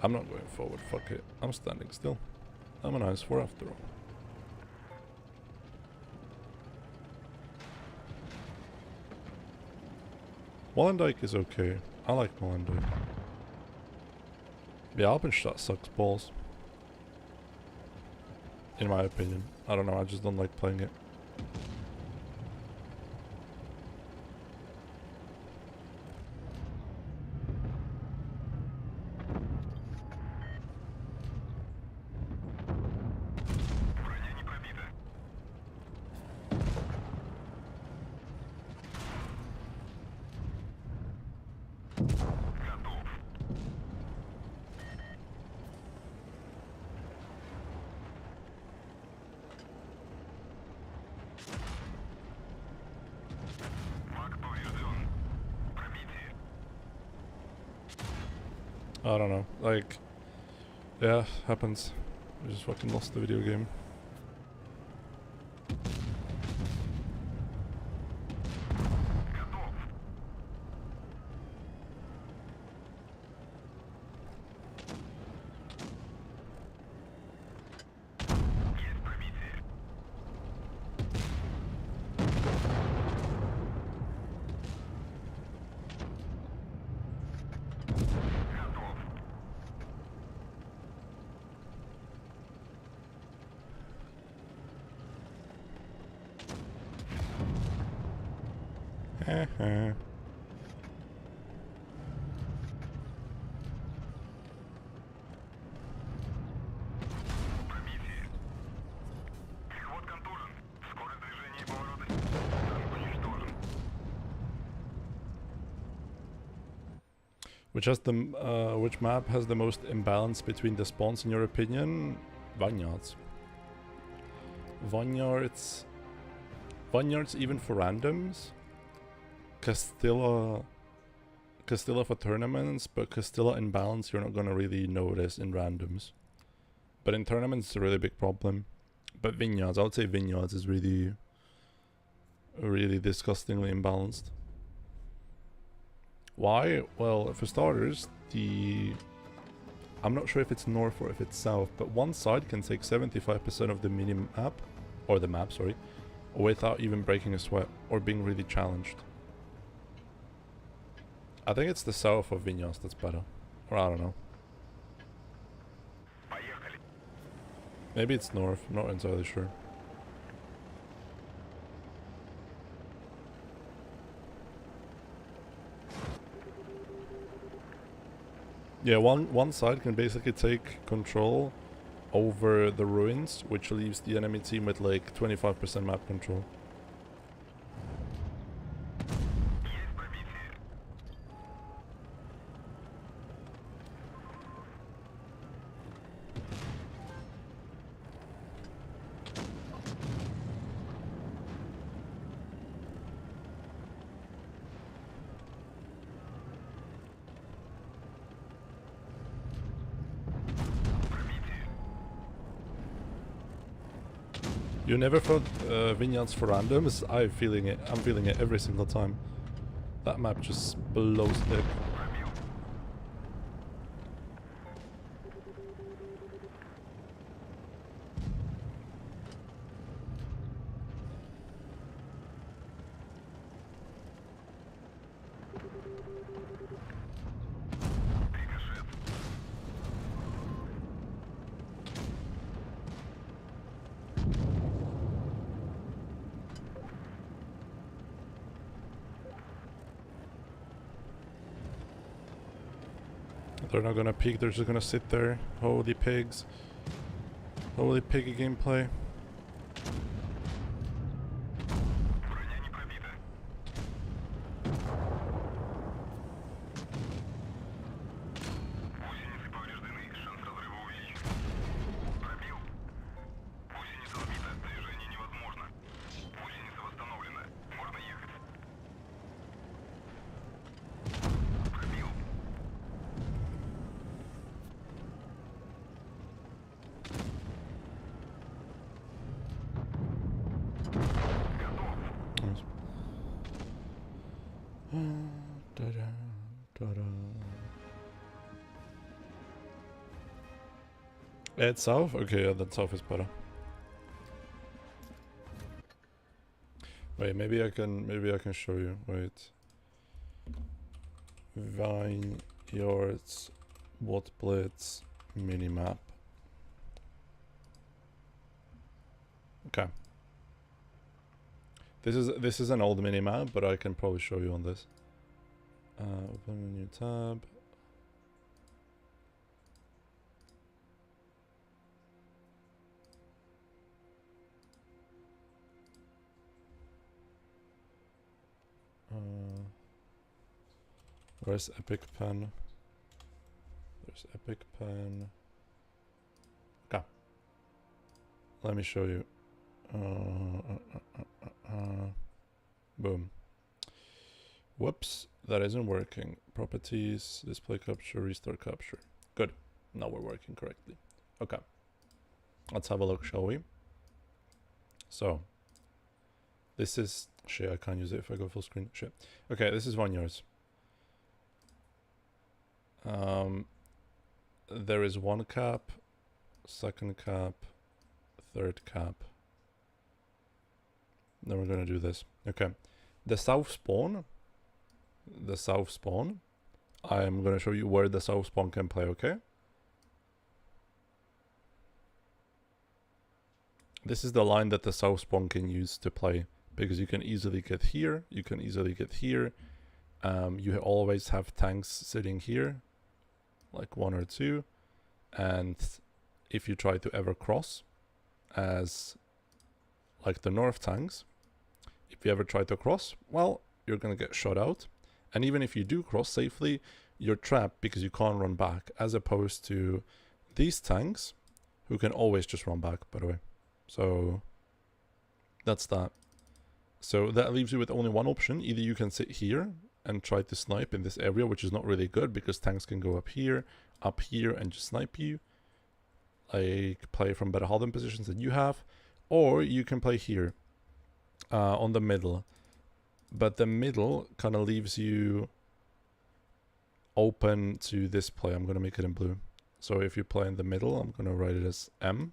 I'm not going forward, fuck it. I'm standing still. I'm an IS-4 after all. Molenbeek is okay. I like Molenbeek. The Alpenstadt sucks balls. In my opinion. I don't know, I just don't like playing it. I don't know, like, yeah, happens. We just fucking lost the video game. Which map has the most imbalance between the spawns in your opinion? Vineyards. Vineyards even for randoms. Castilla for tournaments, but Castilla in balance you're not gonna really notice in randoms. But in tournaments it's a really big problem. But Vineyards, I would say Vineyards is really disgustingly imbalanced. Why? Well, for starters, I'm not sure if it's north or if it's south, but one side can take 75% of the mini-map, or the map, sorry, without even breaking a sweat or being really challenged. I think it's the south of Vineyards that's better. Or I don't know. Maybe it's north, I'm not entirely sure. Yeah, one side can basically take control over the ruins, which leaves the enemy team with like 25% map control. You never fought Vineyards for randoms? I'm feeling it every single time. That map just blows dick. They're not gonna peek, they're just gonna sit there. Holy pigs. Holy piggy gameplay. It's south? Okay, yeah, that south is better. Wait, maybe I can show you. Wait. Vineyards, what blitz minimap. Okay. This is an old minimap, but I can probably show you on this. Open a new tab. Where's Epic Pen? There's Epic Pen. Okay. Let me show you. Boom. Whoops, that isn't working. Properties, display capture, restore capture. Good. Now we're working correctly. Okay. Let's have a look, shall we? So, this is... Shit, I can't use it if I go full screen. Shit. Okay, this is Vineyards. There is one cap, second cap, third cap. Then we're gonna do this. Okay. The south spawn, I'm gonna show you where the south spawn can play, okay? This is the line that the south spawn can use to play, because you can easily get here, you can easily get here. You always have tanks sitting here, like 1 or 2, and if you try to ever cross as like the north tanks, if you ever try to cross, well, you're gonna get shot out. And even if you do cross safely, you're trapped because you can't run back, as opposed to these tanks, who can always just run back, by the way. So that's that. So that leaves you with only one option. Either you can sit here and try to snipe in this area, which is not really good because tanks can go up here, and just snipe you. Like, play from better holding positions that you have. Or you can play here, on the middle. But the middle kind of leaves you open to this play. I'm going to make it in blue. So if you play in the middle, I'm going to write it as M.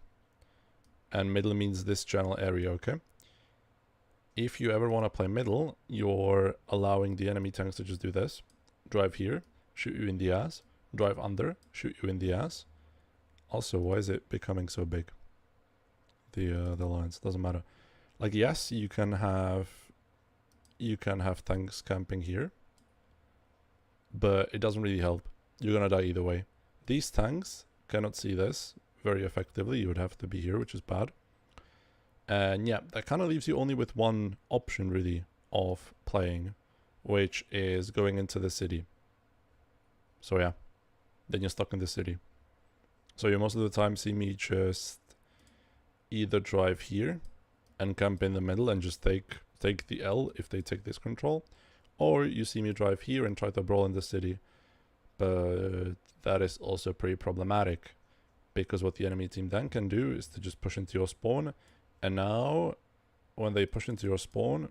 And middle means this general area, okay? If you ever want to play middle, you're allowing the enemy tanks to just do this. Drive here, shoot you in the ass. Drive under, shoot you in the ass. Also, why is it becoming so big? The lines, doesn't matter. Like, yes, you can have tanks camping here, but it doesn't really help. You're gonna die either way. These tanks cannot see this very effectively. You would have to be here, which is bad. And yeah, that kind of leaves you only with one option really of playing, which is going into the city. So yeah, then you're stuck in the city. So you most of the time see me just either drive here and camp in the middle and just take the L if they take this control, or you see me drive here and try to brawl in the city. But that is also pretty problematic, because what the enemy team then can do is to just push into your spawn, and now when they push into your spawn,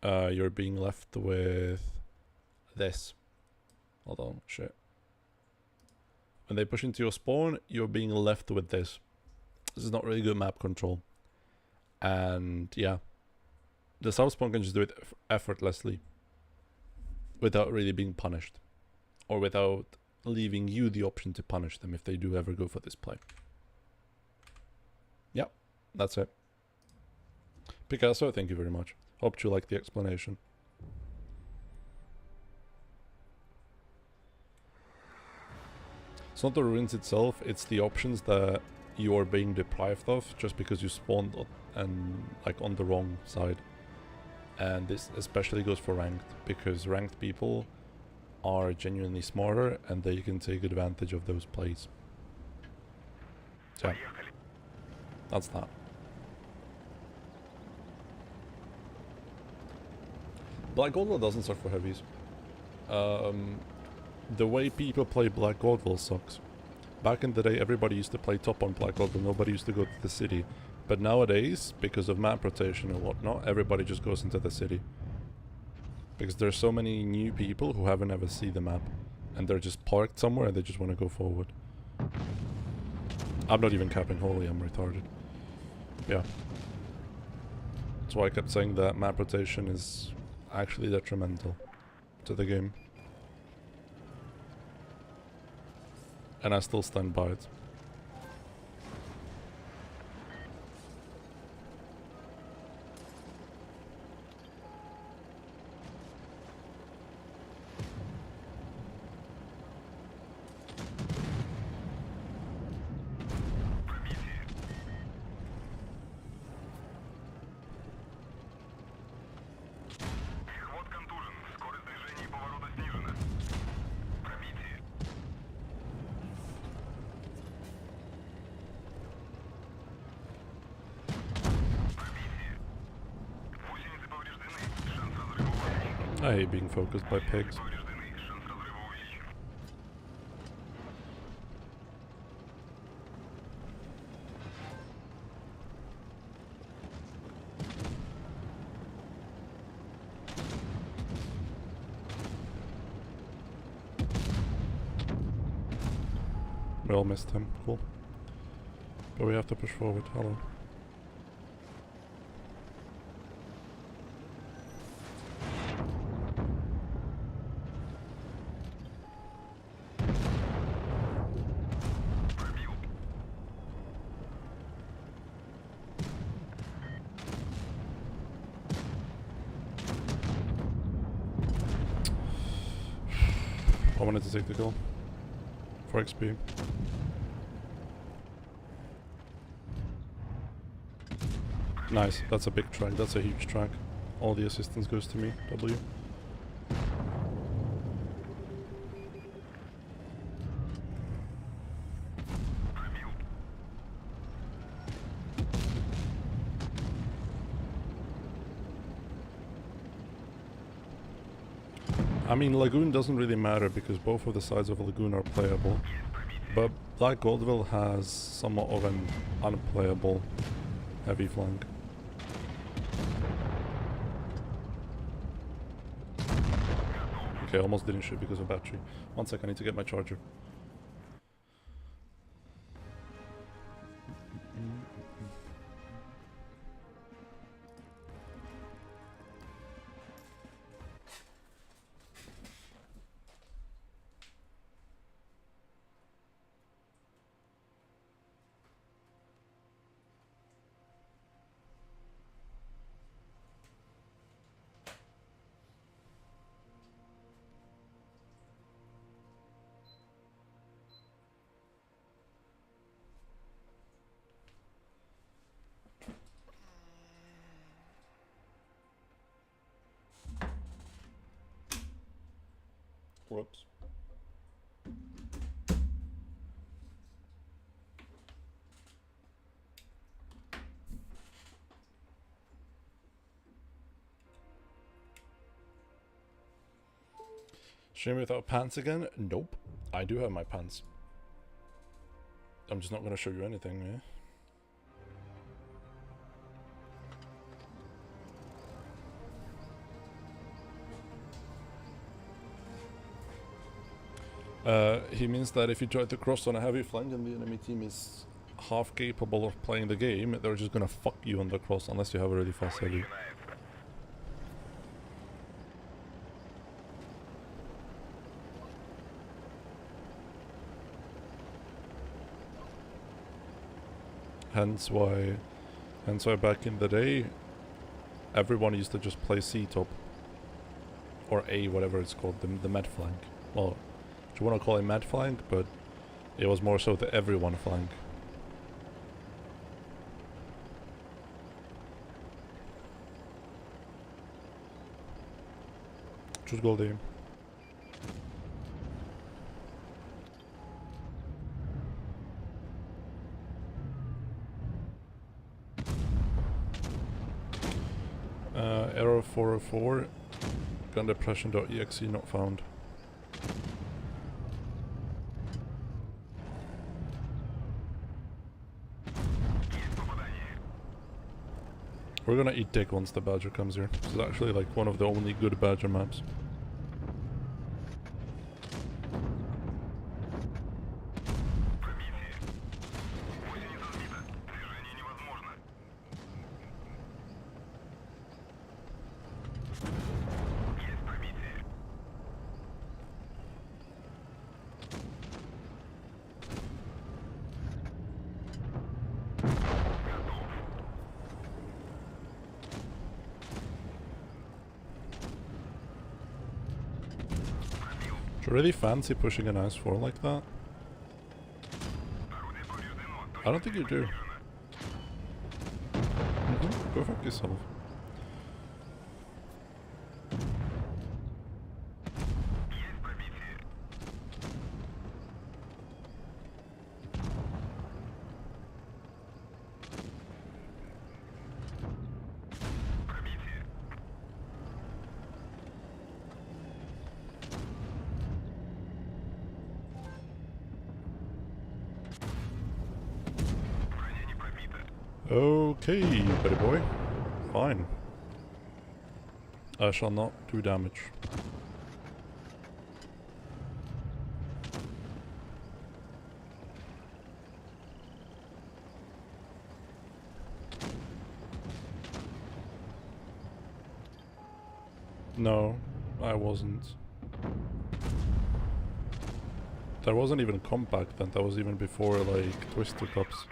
you're being left with this. Hold on, shit. When they push into your spawn, you're being left with this. This is not really good map control. And yeah, the south spawn can just do it effortlessly without really being punished, or without leaving you the option to punish them if they do ever go for this play. Yeah, that's it. Picasso, thank you very much. Hope you like the explanation. It's not the ruins itself, it's the options that you are being deprived of just because you spawned and like on the wrong side. And this especially goes for ranked, because ranked people are genuinely smarter and they can take advantage of those plays. So yeah, that's that. Black Goldwell doesn't suck for heavies. The way people play Black Goldwell sucks. Back in the day, everybody used to play top on Black Goldwell, nobody used to go to the city. But nowadays, because of map rotation and whatnot, everybody just goes into the city. Because there's so many new people who haven't ever seen the map. And they're just parked somewhere and they just want to go forward. I'm not even capping, holy, I'm retarded. Yeah. That's why I kept saying that map rotation is actually detrimental to the game. And I still stand by it. I hate being focused by pigs. We all missed him, cool. But we have to push forward, hello. I wanted to take the kill for XP. Nice, that's a big track, that's a huge track. All the assistance goes to me, W. I mean, Lagoon doesn't really matter because both of the sides of Lagoon are playable. But Black Goldville has somewhat of an unplayable heavy flank. Okay, almost didn't shoot because of battery. One sec, I need to get my charger. Whoops. Stream without pants again? Nope. I do have my pants. I'm just not going to show you anything, yeah? He means that if you try to cross on a heavy flank and the enemy team is half capable of playing the game, they're just gonna fuck you on the cross unless you have a really fast heavy. Hence why back in the day, everyone used to just play C-top. Or A, whatever it's called, the med flank. Well, you want to call it mad flank, but it was more so the everyone flank. Choose Goldie. Error 404. Gun depression.exe not found. We're gonna eat dick once the Badger comes here. This is actually like one of the only good Badger maps. Do you really fancy pushing an IS-4 like that? I don't think you do. Go fuck yourself. Okay, buddy boy. Fine. I shall not do damage. No, I wasn't. There wasn't even compact then, that was even before like Twister Cups.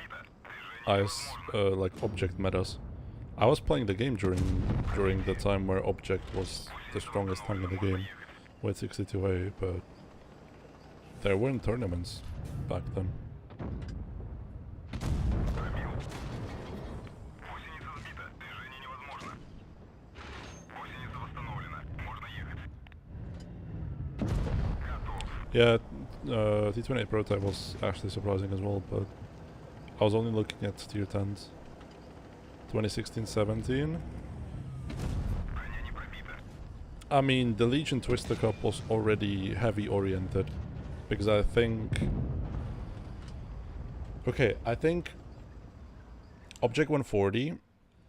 Like object metas. I was playing the game during the time where object was the strongest tank in the game with 62A, but there weren't tournaments back then. Yeah, T28 prototype was actually surprising as well, but I was only looking at tier 10s. 2016-17. I mean, the Legion Twister Cup was already heavy oriented. Because I think... Okay, I think... Object 140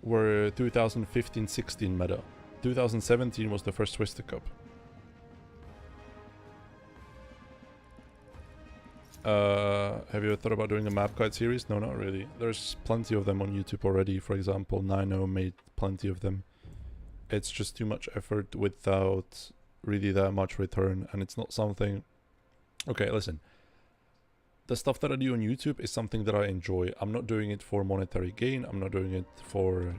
were 2015-16 meta. 2017 was the first Twister Cup. Have you ever thought about doing a map guide series? No, not really. There's plenty of them on YouTube already. For example, Nino made plenty of them. It's just too much effort without really that much return, and it's not something... Okay, listen. The stuff that I do on YouTube is something that I enjoy. I'm not doing it for monetary gain. I'm not doing it for...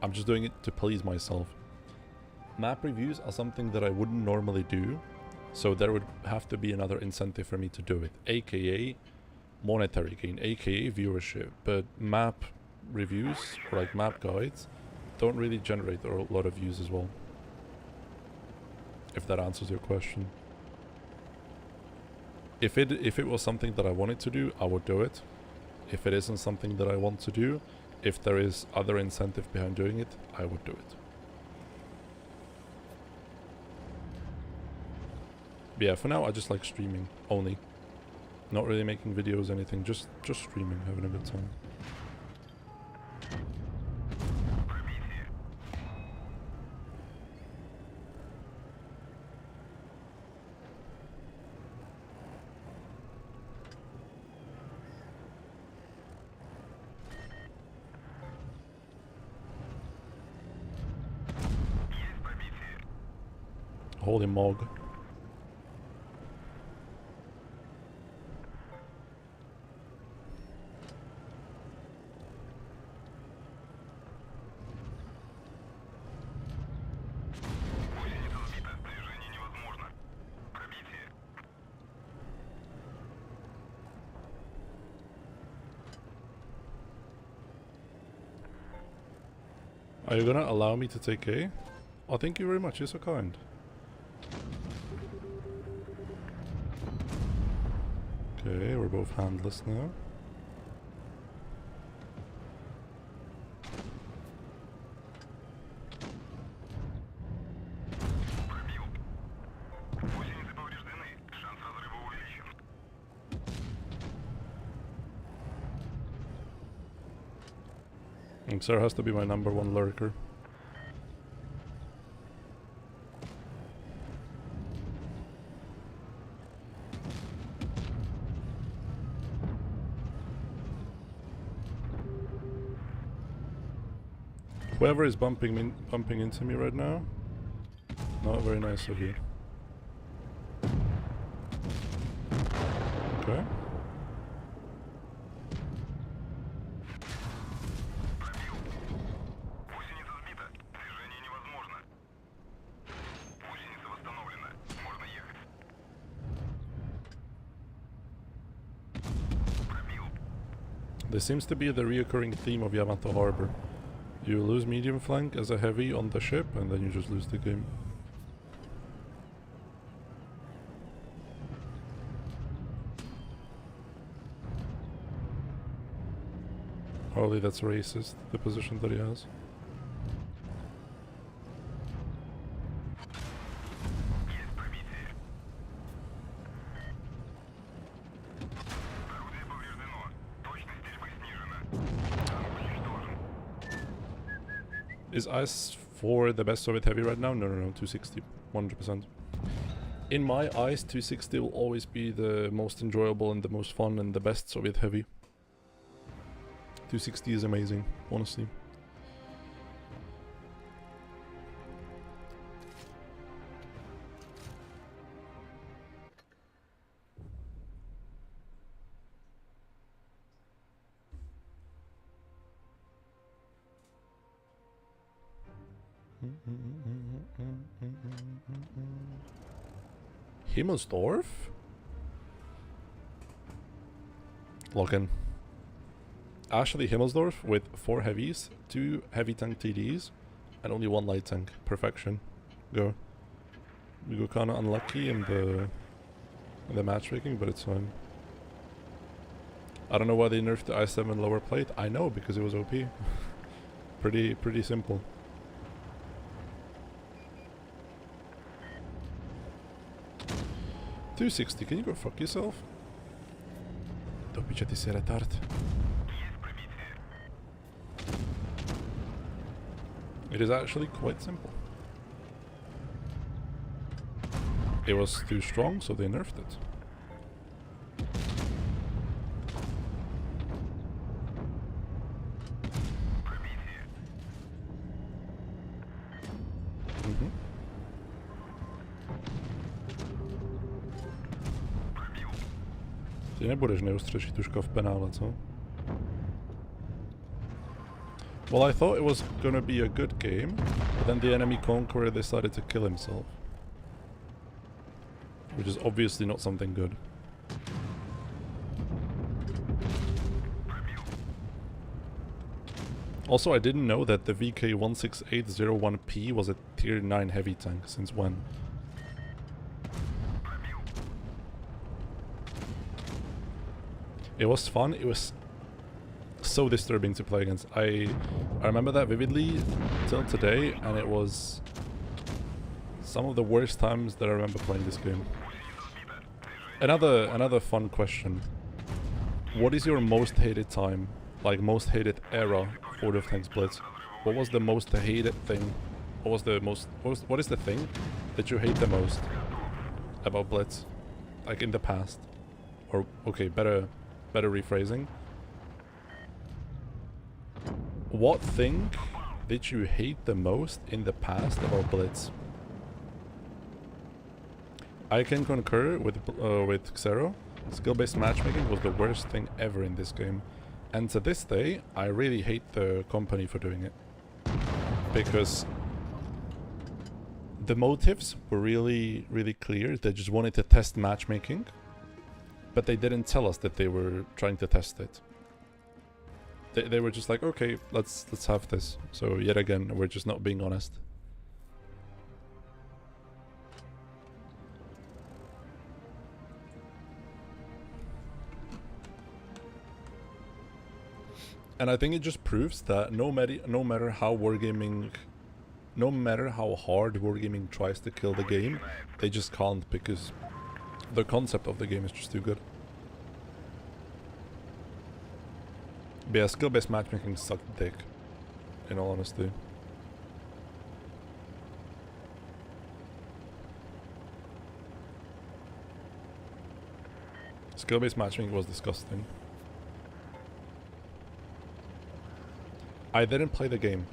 I'm just doing it to please myself. Map reviews are something that I wouldn't normally do, so there would have to be another incentive for me to do it, aka monetary gain, aka viewership. But map reviews, or like map guides, don't really generate a lot of views as well. If that answers your question. If it was something that I wanted to do, I would do it. If it isn't something that I want to do, if there is other incentive behind doing it, I would do it. But yeah, for now I just like streaming only. Not really making videos, anything, just streaming, having a good time. Holy mog. Are you gonna allow me to take A? Oh, thank you very much, you're so kind. Okay, we're both handless now. And Sir has to be my #1 lurker. Whoever is bumping into me right now, not very nice of you. Okay. This seems to be the reoccurring theme of Yamato Harbor. You lose medium flank as a heavy on the ship, and then you just lose the game. Holy, that's racist, the position that he has. Is IS-4 the best Soviet heavy right now? No, 260, 100%. In my eyes, 260 will always be the most enjoyable and the most fun and the best Soviet heavy. 260 is amazing, honestly. Himmelsdorf? Lock in. Actually, Himmelsdorf with 4 heavies, 2 heavy tank TDs, and only 1 light tank. Perfection. Go. We got kinda unlucky in the matchmaking, but it's fine. I don't know why they nerfed the I-7 lower plate. I know, because it was OP. pretty simple. 260, can you go fuck yourself? Допичати се ретард. It is actually quite simple. It was too strong, so they nerfed it. Ty nebudeš neustřešit tuška v penále, co? Well, I thought it was gonna be a good game, but then the enemy conqueror decided to kill himself. Which is obviously not something good. Also, I didn't know that the VK16801P was a tier 9 heavy tank. Since when? It was fun. It was so disturbing to play against. I remember that vividly till today, and it was some of the worst times that I remember playing this game. Another fun question. What is your most hated time? Like most hated era for World of Tanks Blitz? What was the most hated thing? What is the thing that you hate the most about Blitz? Like in the past? Or okay, better rephrasing. What thing did you hate the most in the past about Blitz? I can concur with Xero. Skill-based matchmaking was the worst thing ever in this game. And to this day, I really hate the company for doing it. Because the motives were really, really clear. They just wanted to test matchmaking. But they didn't tell us that they were trying to test it. They were just like, okay, let's have this. So yet again, we're just not being honest. And I think it just proves that no matter how hard wargaming tries to kill the game, they just can't, because the concept of the game is just too good. But yeah, skill-based matchmaking sucked dick, in all honesty. Skill-based matchmaking was disgusting. I didn't play the game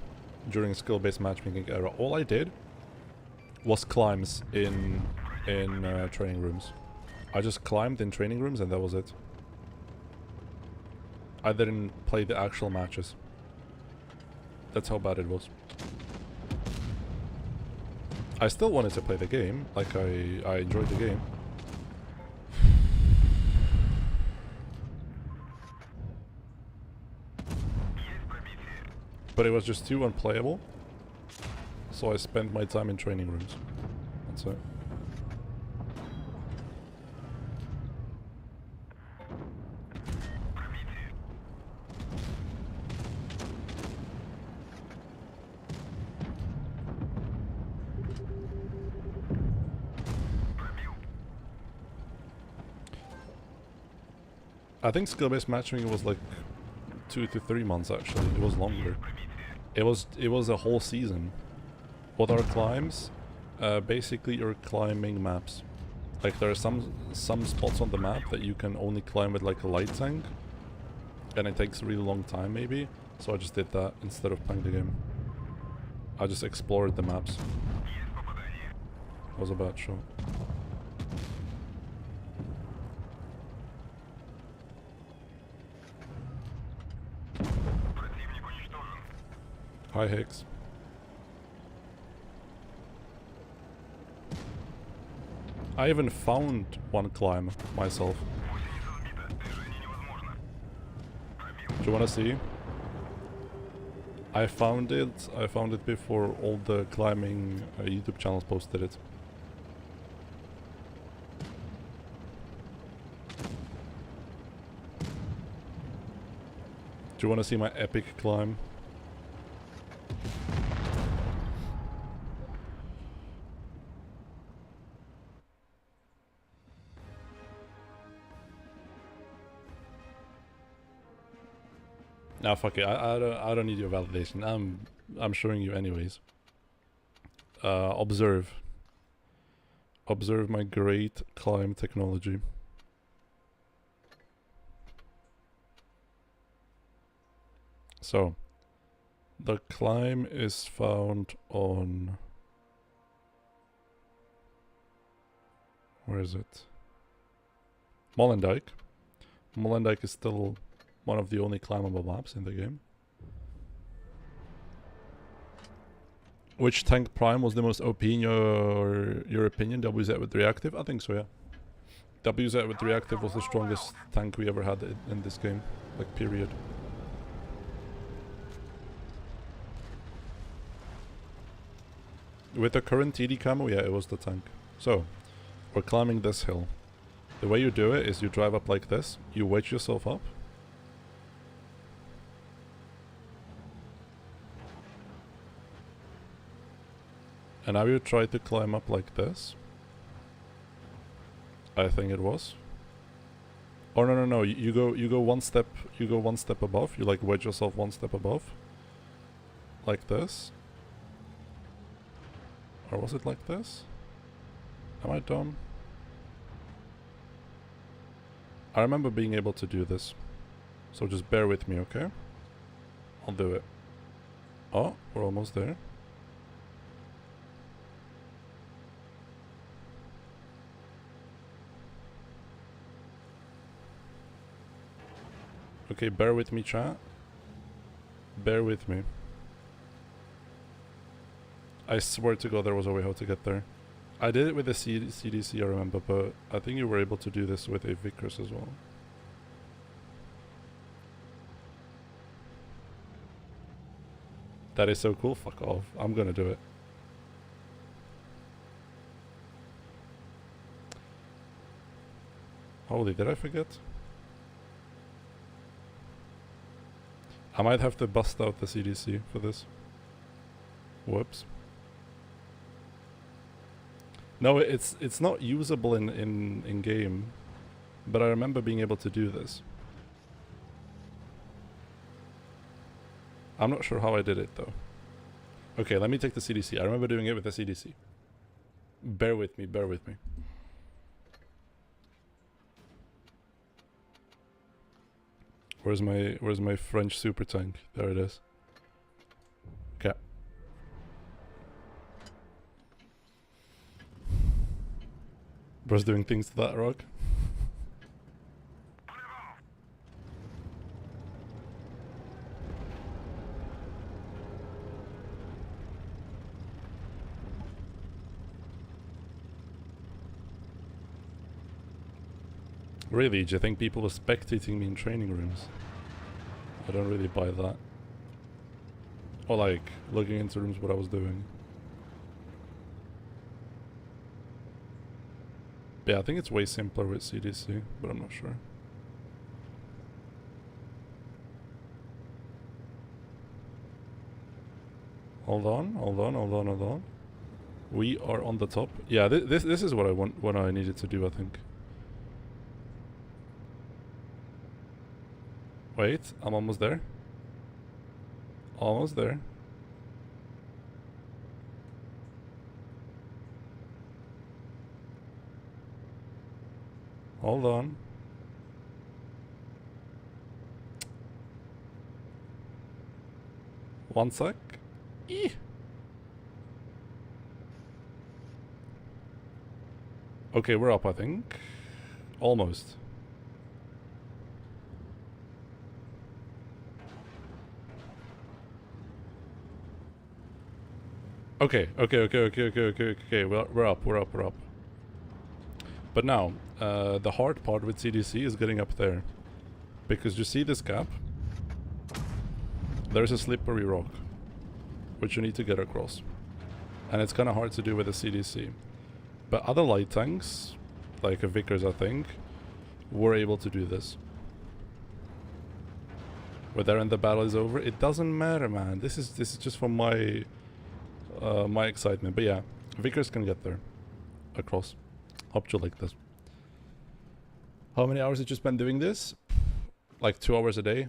during skill-based matchmaking era. All I did was climbs in training rooms. I just climbed in training rooms and that was it. I didn't play the actual matches. That's how bad it was. I still wanted to play the game, like I enjoyed the game. But it was just too unplayable, so I spent my time in training rooms. That's it. I think skill-based matchmaking was like 2 to 3 months actually. It was longer. It was a whole season. What are climbs? Basically you're climbing maps. Like there are some spots on the map that you can only climb with like a light tank. And it takes a really long time maybe. So I just did that instead of playing the game. I just explored the maps. It was a bad shot. Hi Hicks. I even found one climb myself. Do you wanna see? I found it before all the climbing YouTube channels posted it. Do you wanna see my epic climb? Nah, fuck it. I don't need your validation. I'm showing you anyways. Observe. Observe my great climb technology. So, the climb is found on... Where is it? Molendyke. Molendyke is still one of the only climbable maps in the game. Which tank prime was the most OP in your opinion? WZ with reactive? I think so, yeah. WZ with reactive was the strongest tank we ever had in this game. Like, period. With the current TD camo, yeah, it was the tank. So, we're climbing this hill. The way you do it is you drive up like this, you wedge yourself up. And now you try to climb up like this. I think it was. Oh no, you go one step above, you like wedge yourself one step above. Like this. Or was it like this? Am I dumb? I remember being able to do this. So just bear with me, okay? I'll do it. Oh, we're almost there. Okay, bear with me, chat. Bear with me. I swear to God there was a way how to get there. I did it with the CDC, I remember, but I think you were able to do this with a Vickers as well. That is so cool, fuck off. I'm gonna do it. Holy, did I forget? I might have to bust out the CDC for this. Whoops. No, it's not usable in game, but I remember being able to do this. I'm not sure how I did it though. Okay, let me take the CDC. I remember doing it with the CDC. Bear with me, bear with me. Where's my French super tank? There it is. Okay. Bro's doing things to that rock. Really? Do you think people were spectating me in training rooms? I don't really buy that. Or like, looking into rooms what I was doing. But yeah, I think it's way simpler with CDC, but I'm not sure. Hold on. We are on the top. Yeah, this is what I needed to do, I think. Wait, I'm almost there. Almost there. Hold on. One sec. Eeh. Okay, we're up, I think. Almost. Okay, we're up. But now, the hard part with CDC is getting up there. Because you see this gap? There's a slippery rock, which you need to get across. And it's kind of hard to do with a CDC. But other light tanks, like a Vickers I think, were able to do this. Whether the battle is over, it doesn't matter, man. This is just for my my excitement. But yeah, Vickers can get there. Across. Hope you like this. How many hours did you spend doing this? Like 2 hours a day.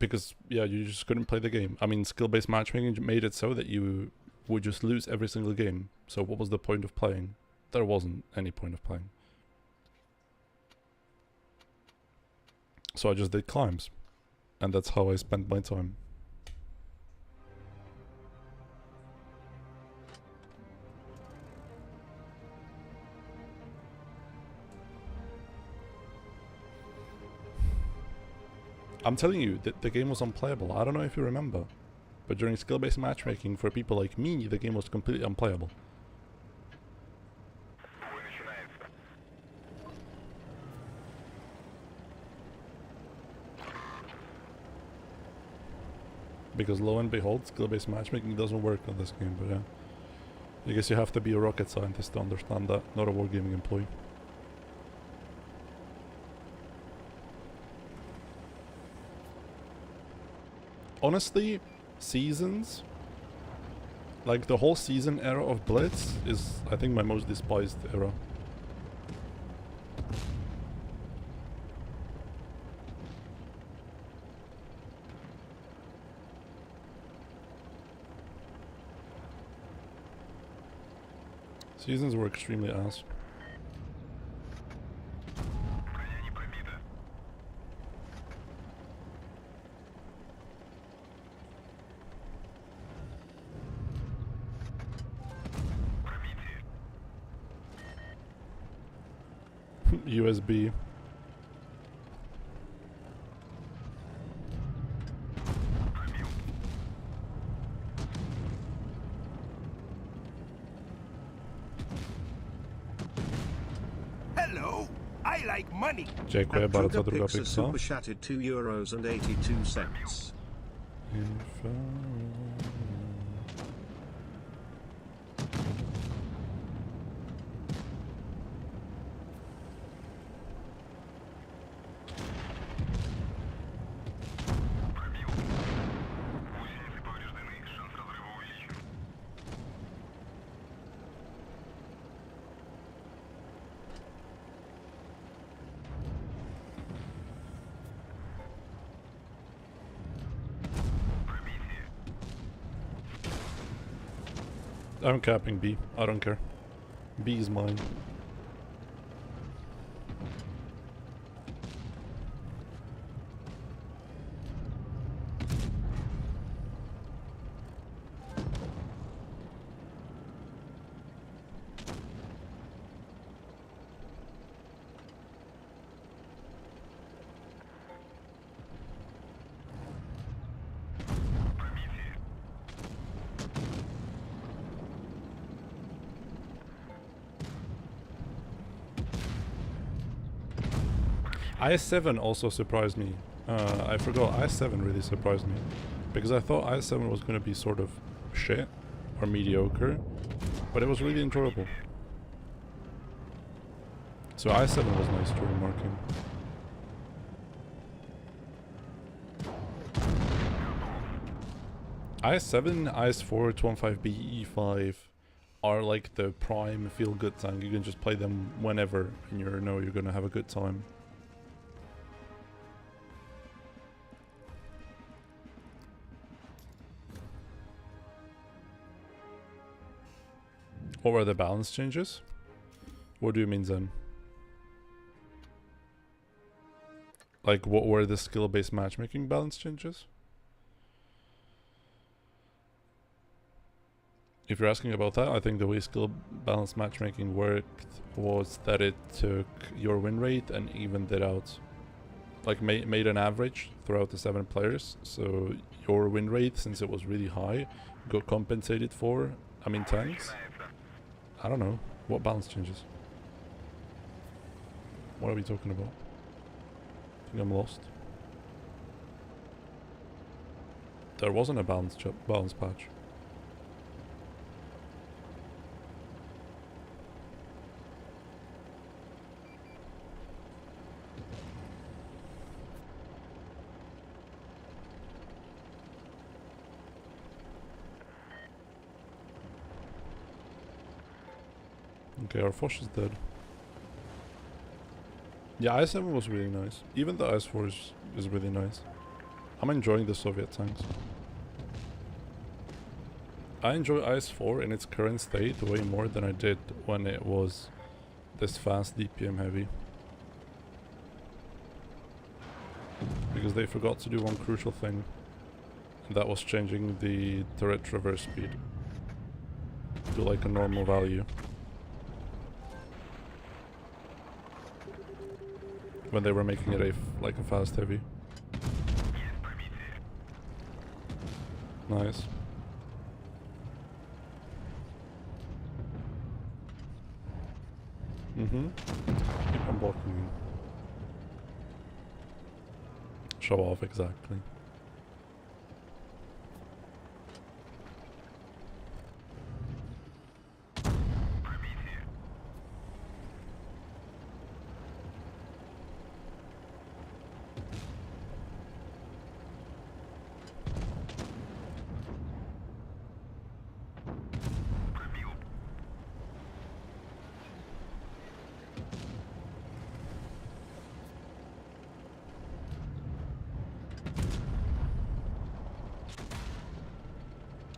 Because, yeah, you just couldn't play the game. I mean, skill-based matchmaking made it so that you would just lose every single game. So what was the point of playing? There wasn't any point of playing. So I just did climbs. And that's how I spent my time. I'm telling you, the game was unplayable. I don't know if you remember. But during skill-based matchmaking, for people like me, the game was completely unplayable. Because lo and behold, skill-based matchmaking doesn't work on this game, but yeah. I guess you have to be a rocket scientist to understand that, not a wargaming employee. Honestly, seasons, like the whole season era of Blitz is, I think, my most despised era. Seasons were extremely ass. USB. Hello, I like money. Dziękuję bardzo, druga Pixar pizza. super chatted €2.82. I'm capping B. I don't care. B is mine. IS-4 also surprised me. I forgot, IS-4 really surprised me. Because I thought IS-4 was going to be sort of shit or mediocre, but it was really enjoyable. So IS-4 was nice during marking. IS-7, IS-4, 215B, E5 are like the prime feel-good tank. You can just play them whenever and you know you're gonna have a good time. What were the balance changes? What do you mean, Zen? Like, what were the skill-based matchmaking balance changes? If you're asking about that, I think the way skill balance matchmaking worked was that it took your win rate and evened it out. Like, made an average throughout the 7 players. So your win rate, since it was really high, got compensated for, I mean, tanks. I don't know. What balance changes? What are we talking about? I think I'm lost. There wasn't a balance patch. Okay, our Foch is dead. Yeah, IS-7 was really nice. Even the IS-4 is really nice. I'm enjoying the Soviet tanks. I enjoy IS-4 in its current state way more than I did when it was this fast DPM heavy. Because they forgot to do one crucial thing. And that was changing the turret reverse speed to like a normal value. When they were making it like a fast heavy. Nice. Keep on blocking. Show off, exactly.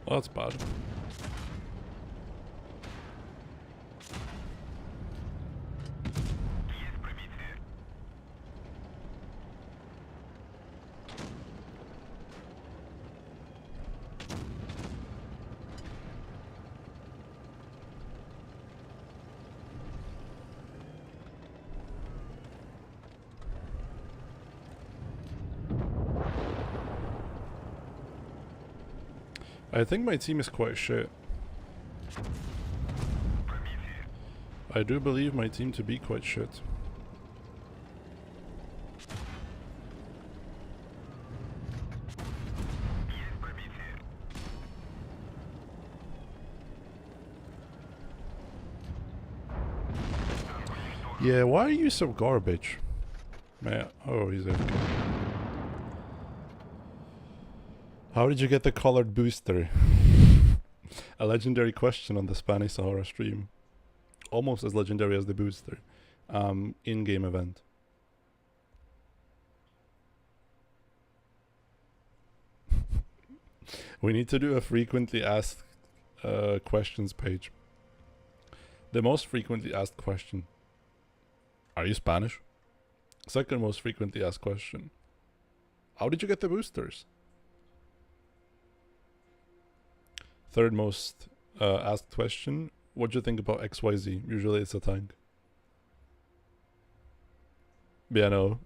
Oh, that's bad. I think my team is quite shit. I do believe my team to be quite shit. Yeah, why are you so garbage? Man, oh, he's AFK. How did you get the colored booster? A legendary question on the Spanish Sahara stream. Almost as legendary as the booster. In-game event. We need to do a frequently asked questions page. The most frequently asked question. Are you Spanish? Second most frequently asked question. How did you get the boosters? Third most asked question. What do you think about XYZ? Usually it's a tank. Yeah, no.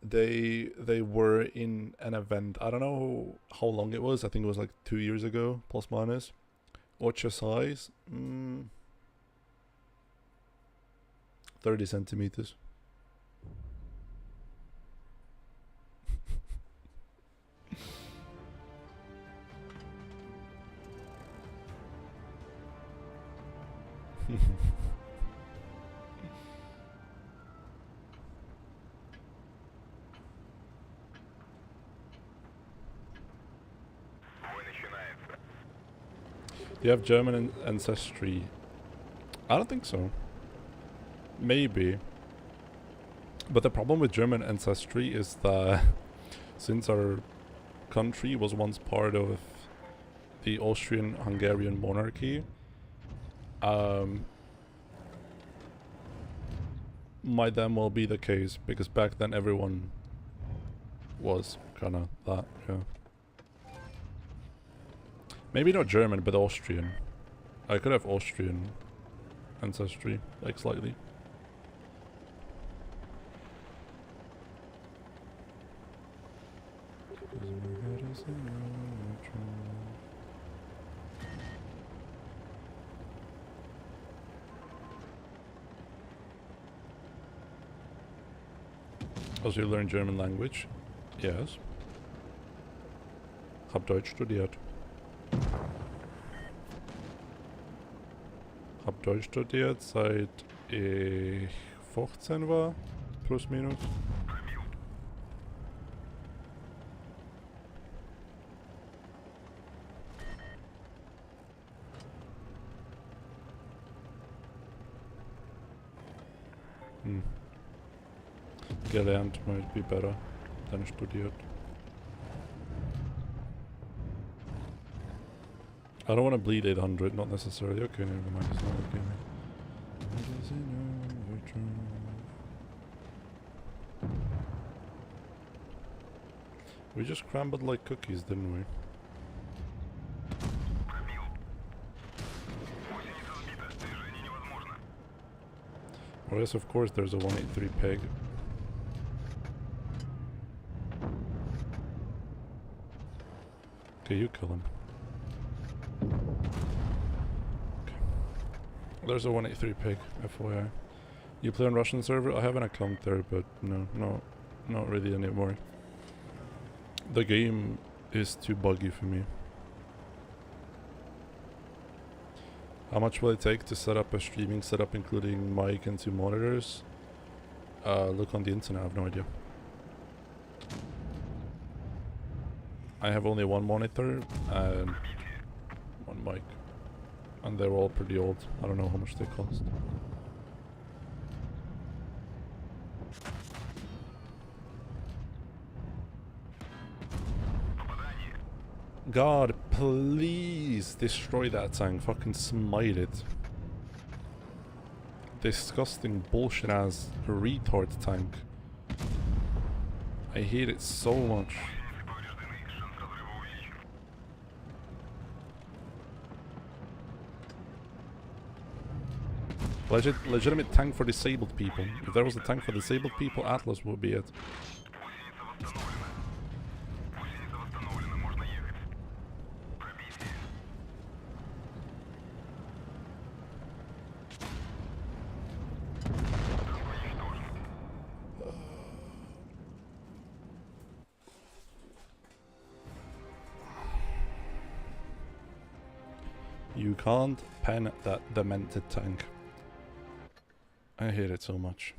They were in an event. I don't know how long it was. I think it was like 2 years ago, plus minus. What's your size? 30 centimeters. Do you have German ancestry? I don't think so. Maybe. But the problem with German ancestry is that since our country was once part of the Austrian-Hungarian monarchy, might then well be the case, because back then everyone was kinda that, yeah. Maybe not German, but Austrian. I could have Austrian ancestry, like slightly. Also, you learn German language? Yes. Hab Deutsch studiert. Hab Deutsch studiert, seit ich 15 war, plus minus. Gelernt might be better. dann studiert. I don't want to bleed 800, not necessarily. Okay, never mind, it's not okay. We just crumbled like cookies, didn't we? Well, yes, of course, there's a 183 peg. Okay, you kill him. Okay. There's a 183 peg, FYI. You play on Russian server? I have an account there, but no, not really anymore. The game is too buggy for me. How much will it take to set up a streaming setup including mic and 2 monitors? Look on the internet, I have no idea. I have only 1 monitor and 1 mic. And they're all pretty old. I don't know how much they cost. God, please destroy that tank. Fucking smite it. Disgusting bullshit ass retard tank. I hate it so much. Legitimate tank for disabled people. If there was a tank for disabled people, Atlas would be it. You can't pen that demented tank. I hate it so much.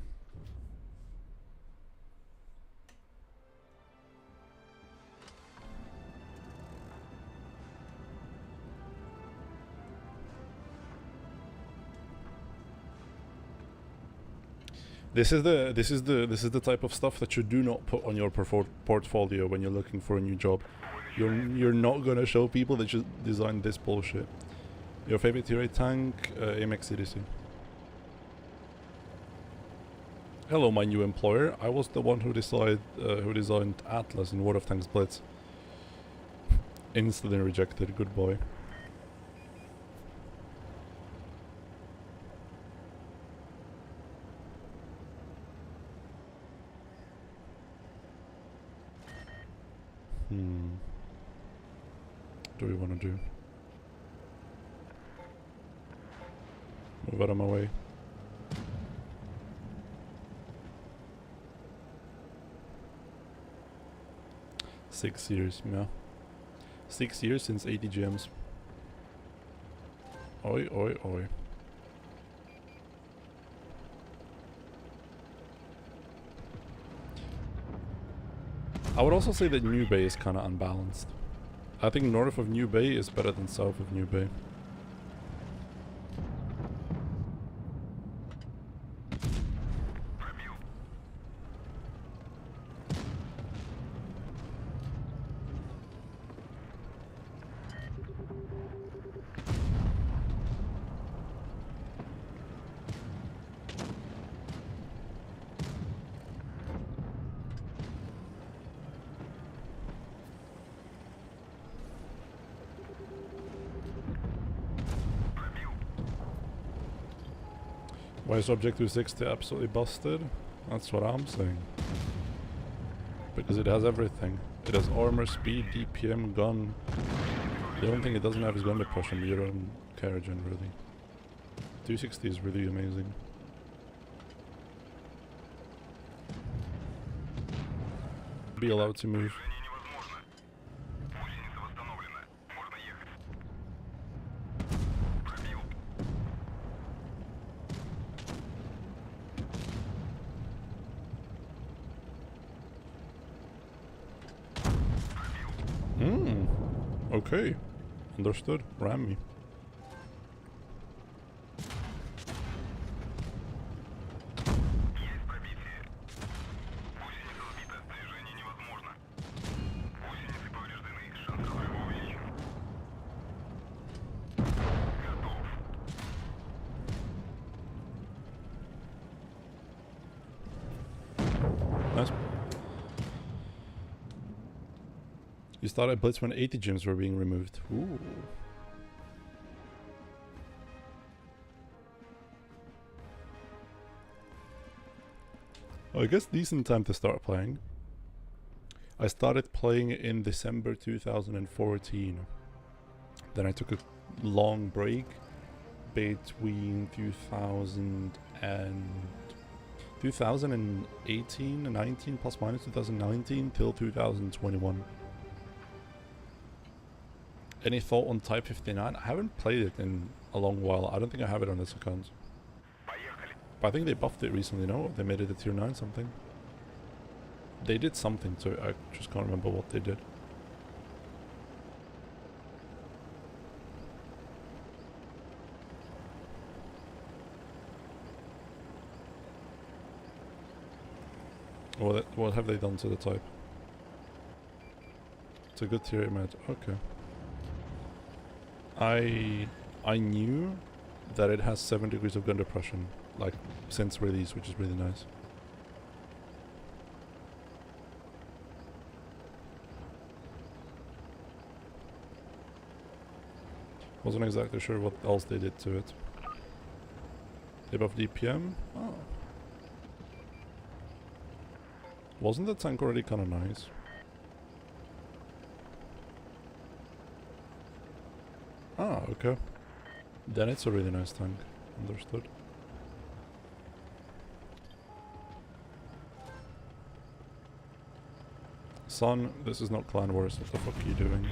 This is the type of stuff that you do not put on your portfolio when you're looking for a new job. You're not gonna show people that you designed this bullshit. Your favorite tier 8 tank, AMX CDC. Hello, my new employer. I was the one who designed Atlas in World of Tanks Blitz. Instantly rejected. Good boy. What do we want to do? Move out of my way. Six years, yeah. 6 years since 80 gems. Oi, oi, oi. I would also say that New Bay is kind of unbalanced. I think north of New Bay is better than south of New Bay. Why is Objective 60 absolutely busted? That's what I'm saying. Because it has everything. It has armor, speed, DPM, gun. The only thing it doesn't have is gun depression, but you don't care generally. 260 is really amazing. Be allowed to move. Okay. Understood. Ram me. You started Blitz when 80 gyms were being removed. Ooh. Well, I guess decent time to start playing. I started playing in December 2014. Then I took a long break between 2018 19 plus minus 2019 till 2021. Any thought on Type 59? I haven't played it in a long while. I don't think I have it on this account. But I think they buffed it recently, no? They made it a tier 9 something. They did something to it, I just can't remember what they did. What have they done to the type? It's a good tier 8 match. Okay. I knew that it has 7 degrees of gun depression, like, since release, which is really nice. Wasn't exactly sure what else they did to it. They buffed DPM? Oh. Wasn't the tank already kinda nice? Ah, okay. Then it's a really nice tank. Understood. Son, this is not Clan Wars. What the fuck are you doing?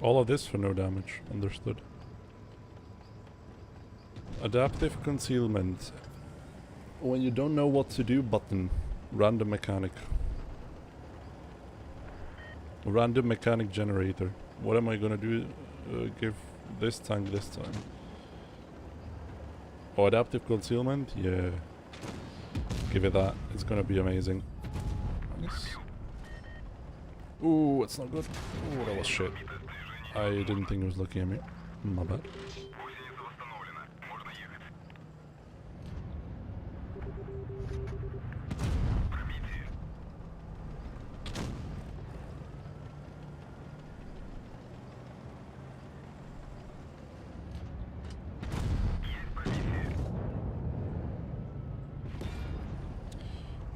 All of this for no damage. Understood. Adaptive concealment. When you don't know what to do button. Random mechanic. Random mechanic generator. What am I gonna do? Give this tank this time. Oh, adaptive concealment? Yeah. Give it that. It's gonna be amazing. Nice. Ooh, it's not good. Ooh, that was shit. I didn't think it was looking at me. My bad.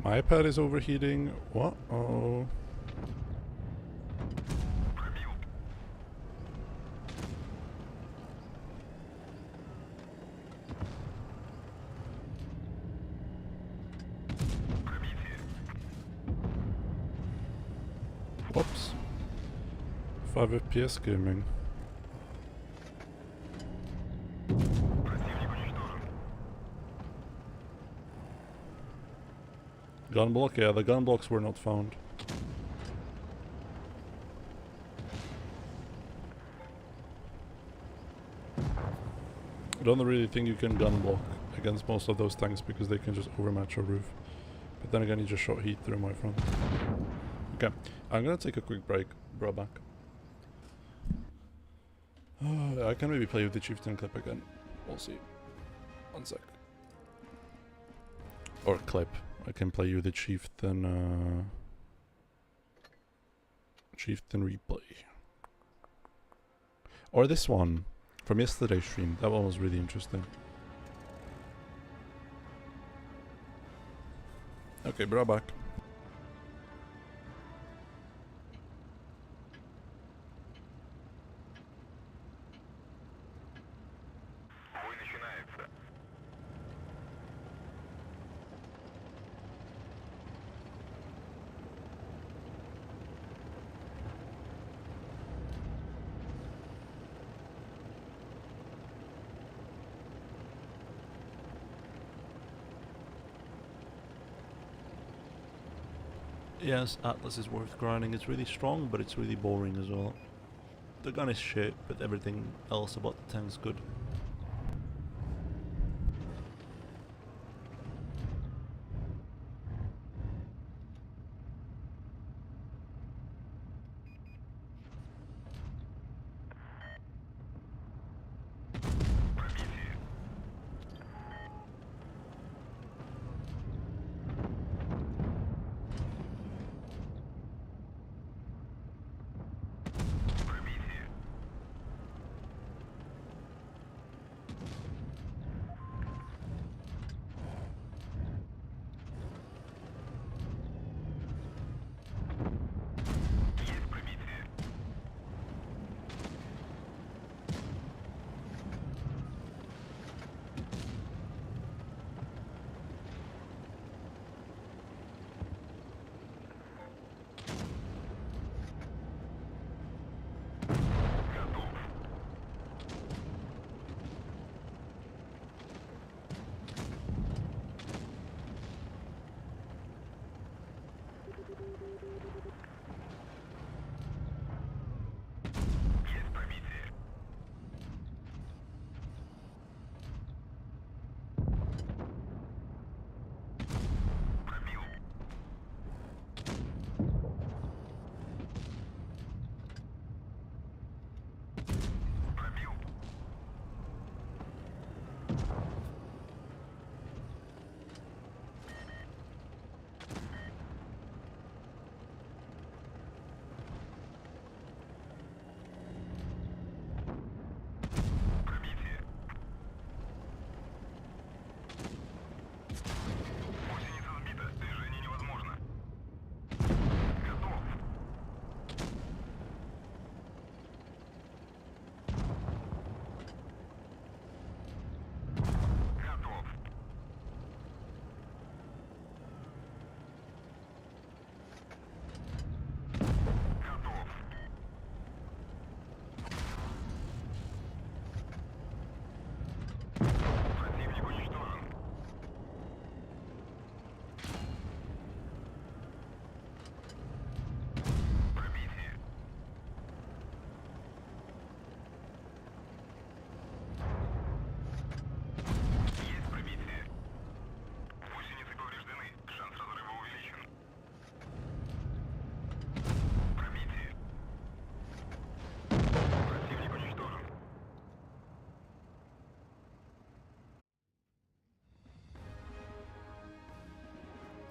My iPad is overheating. What? Oh. Whoops. 5 FPS gaming. Gun block? Yeah, the gun blocks were not found. I don't really think you can gun block against most of those tanks because they can just overmatch your roof. But then again, you just shot heat through my front. Okay, I'm gonna take a quick break. Bro, back. I can maybe play with the chieftain clip again. We'll see. 1 sec. Or clip. I can play you the chieftain. Chieftain replay. Or this one from yesterday's stream. That one was really interesting. Okay, bro, back. Yes, Atlas is worth grinding. It's really strong, but it's really boring as well. The gun is shit, but everything else about the tank's good.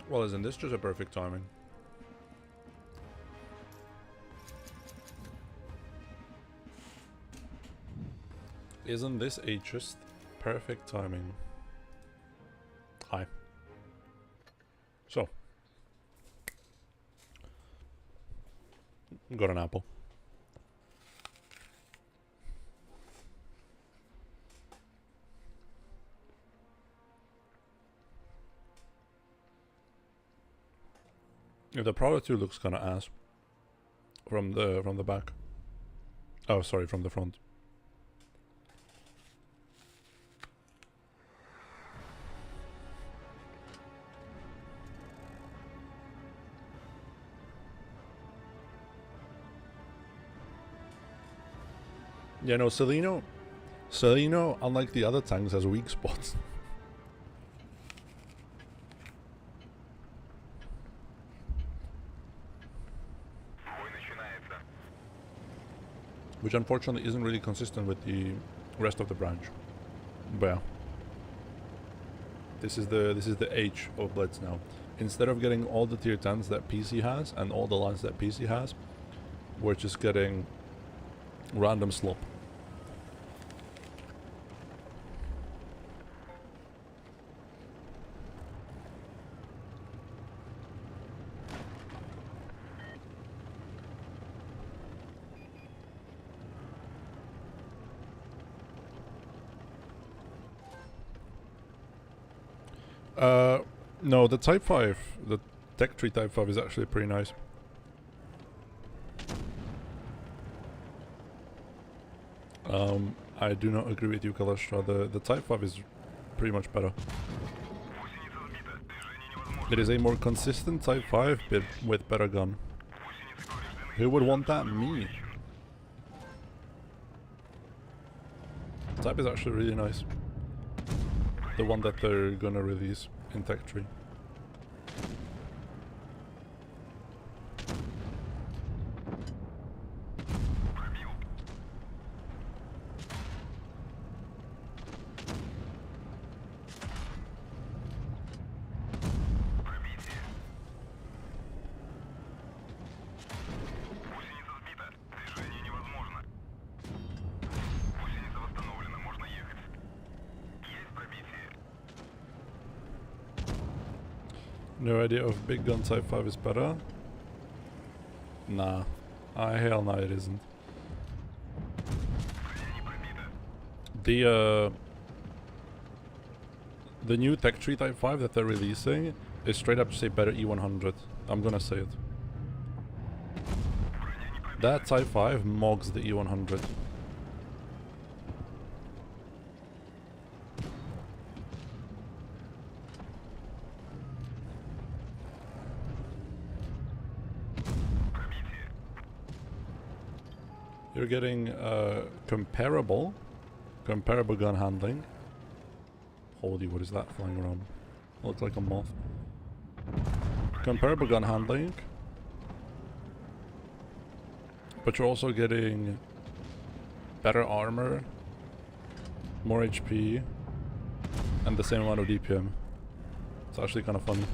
Well, isn't this just a perfect timing? Isn't this a just perfect timing? Hi. So. Got an apple. Yeah, the Prowler 2 looks kinda ass. From the back. Oh, sorry, from the front. Yeah, no, Celino, unlike the other tanks, has weak spots. Which unfortunately isn't really consistent with the rest of the branch. But yeah. This is the H of Blitz now. Instead of getting all the tier 10s that PC has and all the lines that PC has, we're just getting random slop. No, the Type 5, the Tech Tree Type 5 is actually pretty nice. I do not agree with you, Kalashtra. The Type 5 is pretty much better. It is a more consistent Type 5 but with better gun. Who would want that? Me. Type is actually really nice. The one that they're gonna release in Tech Tree. No idea if big gun Type 5 is better. Nah. Hell no it isn't. The new Tech Tree Type 5 that they're releasing is straight up say better E100. I'm gonna say it. That Type 5 mogs the E100. You're getting comparable gun handling. Holy, what is that flying around? Looks like a moth. Comparable gun handling. But you're also getting better armor, more HP, and the same amount of DPM. It's actually kind of fun.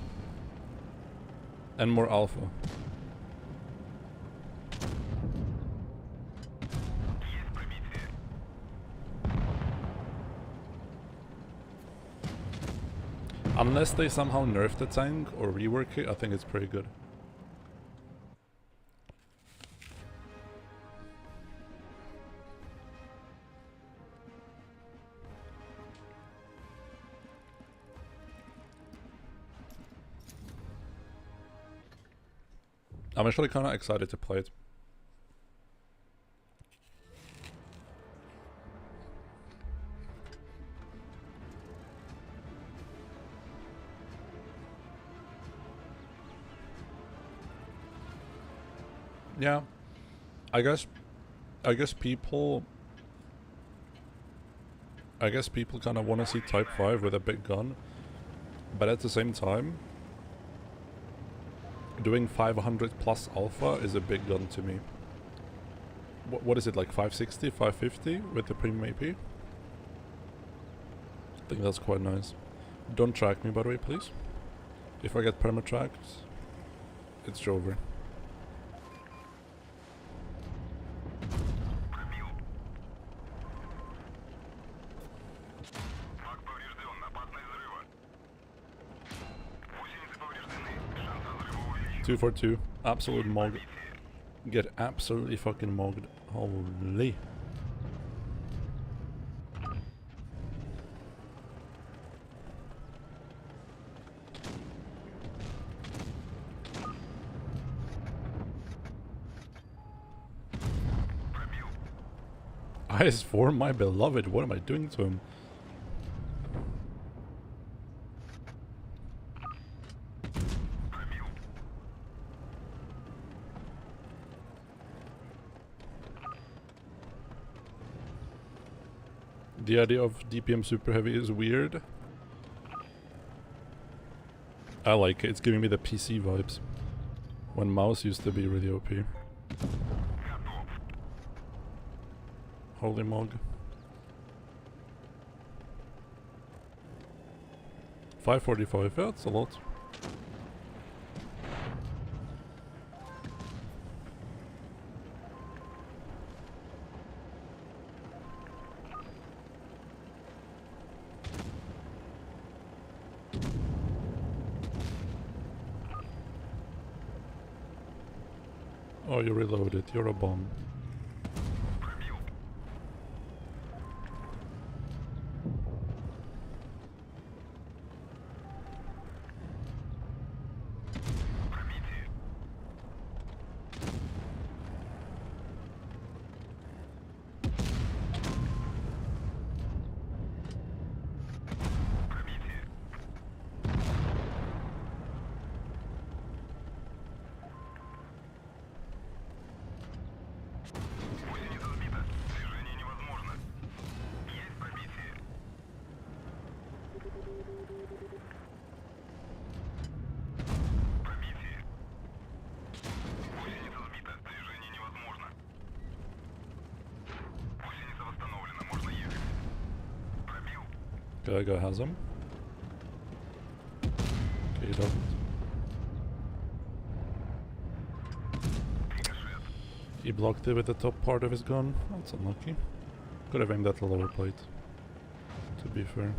And more alpha. Unless they somehow nerf the tank or rework it, I think it's pretty good. I'm actually kind of excited to play it. Yeah, I guess people kind of want to see Type 5 with a big gun, but at the same time, doing 500 plus alpha is a big gun to me. What is it, like 560, 550 with the premium AP? I think that's quite nice. Don't track me, by the way, please. If I get perma-tracked, it's over. Two for two, absolute mog. Get absolutely fucking mogged. Holy. IS-4, my beloved, what am I doing to him? The idea of DPM super heavy is weird. I like it, it's giving me the PC vibes. When mouse used to be really OP. Holy mog. 545, yeah, that's a lot. Oh, you reloaded. You're a bomb. Guy has him. Okay, he doesn't. He blocked it with the top part of his gun. That's unlucky. Could have aimed at the lower plate, to be fair.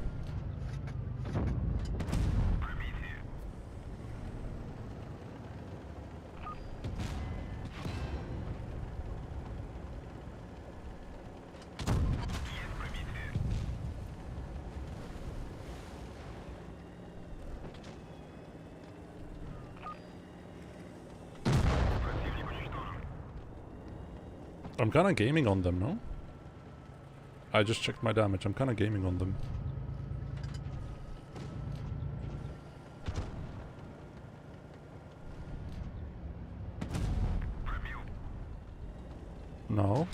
I'm kinda gaming on them, no? I just checked my damage. I'm kinda gaming on them. No.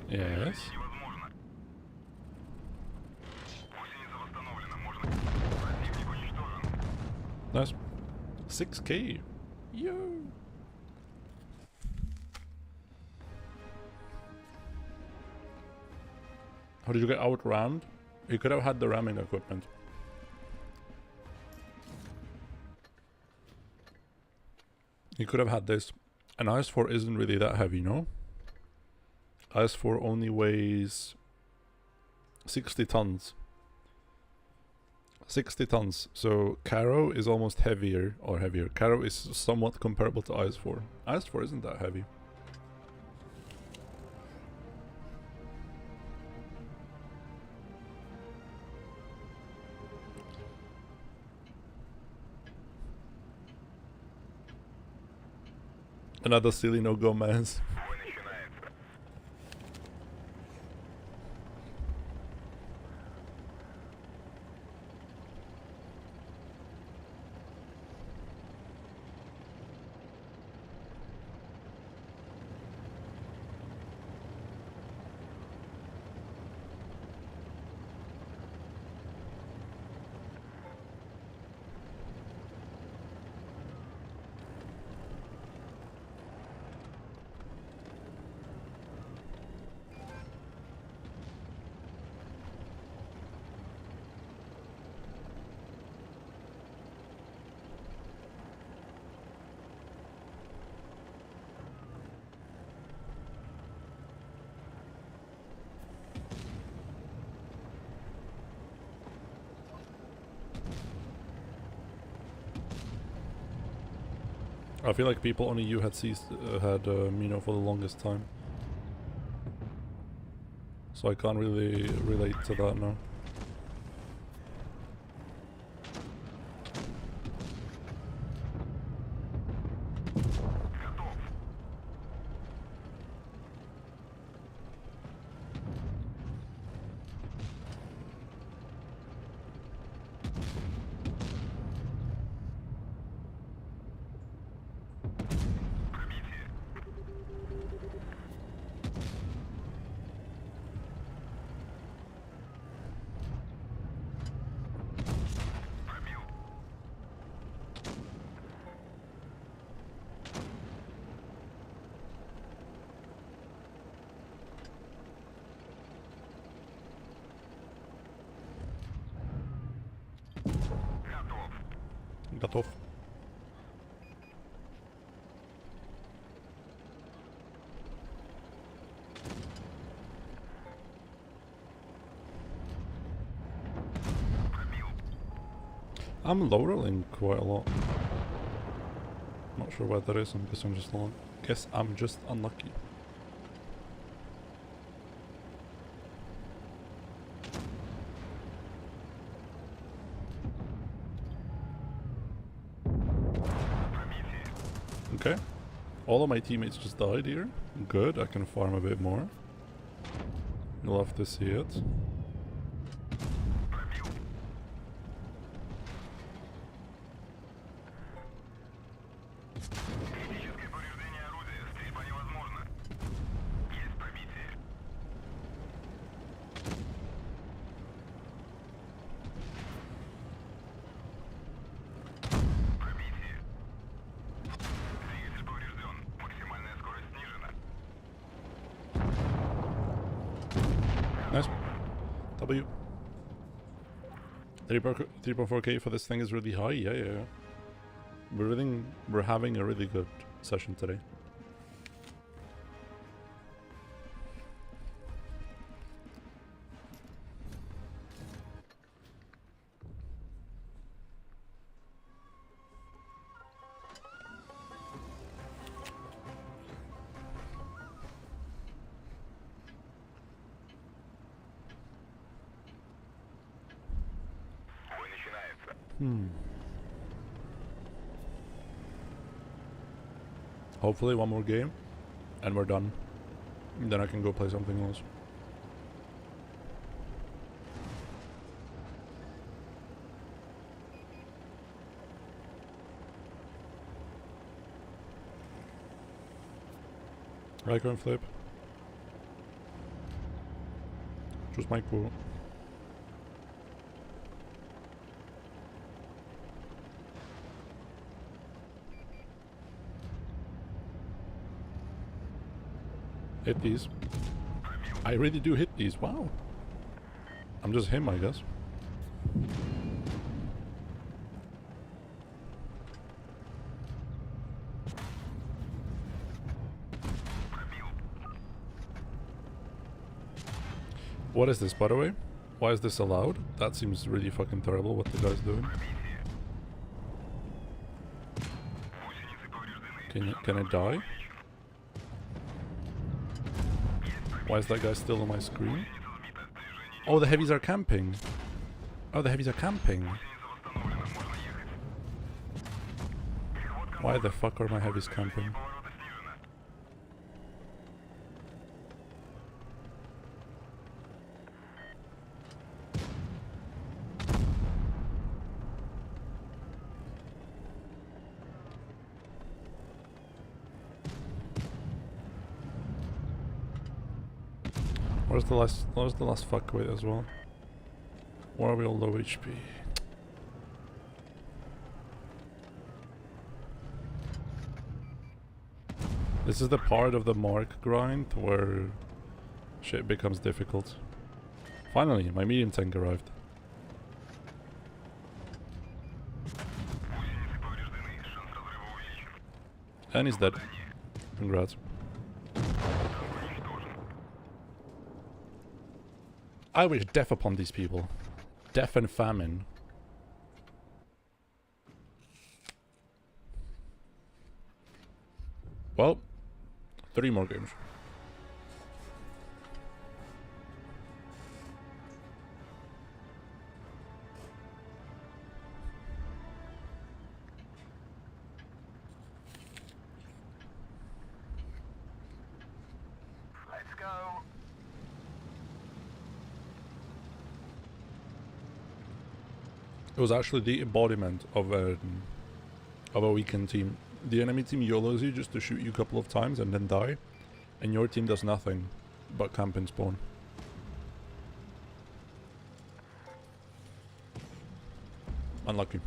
Yes. Nice. 6k. Yo. How did you get outrammed? You could have had the ramming equipment. You could have had this. An IS-4 isn't really that heavy, no? IS-4 only weighs 60 tons. 60 tons. So Caro is almost heavier, or heavier. Caro is somewhat comparable to IS-4. IS-4 isn't that heavy. Another silly no Gomez. I feel like people on EU had Mino for the longest time. So I can't really relate to that now. Готов. I'm low rolling quite a lot. Not sure why that is. Guess I'm just unlucky. Okay. All of my teammates just died here. Good, I can farm a bit more. You'll have to see it. Nice. W. 3.4k for this thing is really high. Yeah. We're having a really good session today. Hopefully one more game and we're done. Then I can go play something else. Right, go and flip. Just my quote. Hit these. I really do hit these. Wow. I'm just him, I guess. What is this, by the way? Why is this allowed? That seems really fucking terrible what the guy's doing. Can I die? Why is that guy still on my screen? Oh, the heavies are camping. Oh, the heavies are camping. Why the fuck are my heavies camping? Where's the last fuckwit as well? Why are we all low HP? This is the part of the mark grind where shit becomes difficult. Finally, my medium tank arrived. And he's dead. Congrats. I wish death upon these people. Death and famine. Well, 3 more games. Let's go. It was actually the embodiment of a weakened team. The enemy team YOLOs you just to shoot you a couple of times and then die, and your team does nothing but camp and spawn. Unlucky.